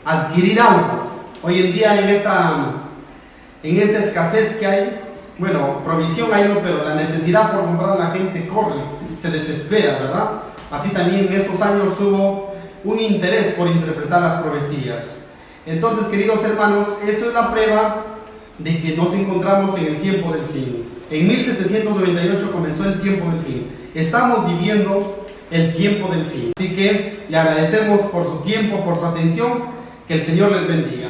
adquirir algo. Hoy en día en esta escasez que hay, bueno, provisión hay, no, pero la necesidad por comprar, la gente corre, se desespera, ¿verdad? Así también en esos años hubo un interés por interpretar las profecías. Entonces, queridos hermanos, esto es la prueba de que nos encontramos en el tiempo del fin. En 1798 comenzó el tiempo del fin. Estamos viviendo el tiempo del fin. Así que le agradecemos por su tiempo, por su atención. Que el Señor les bendiga.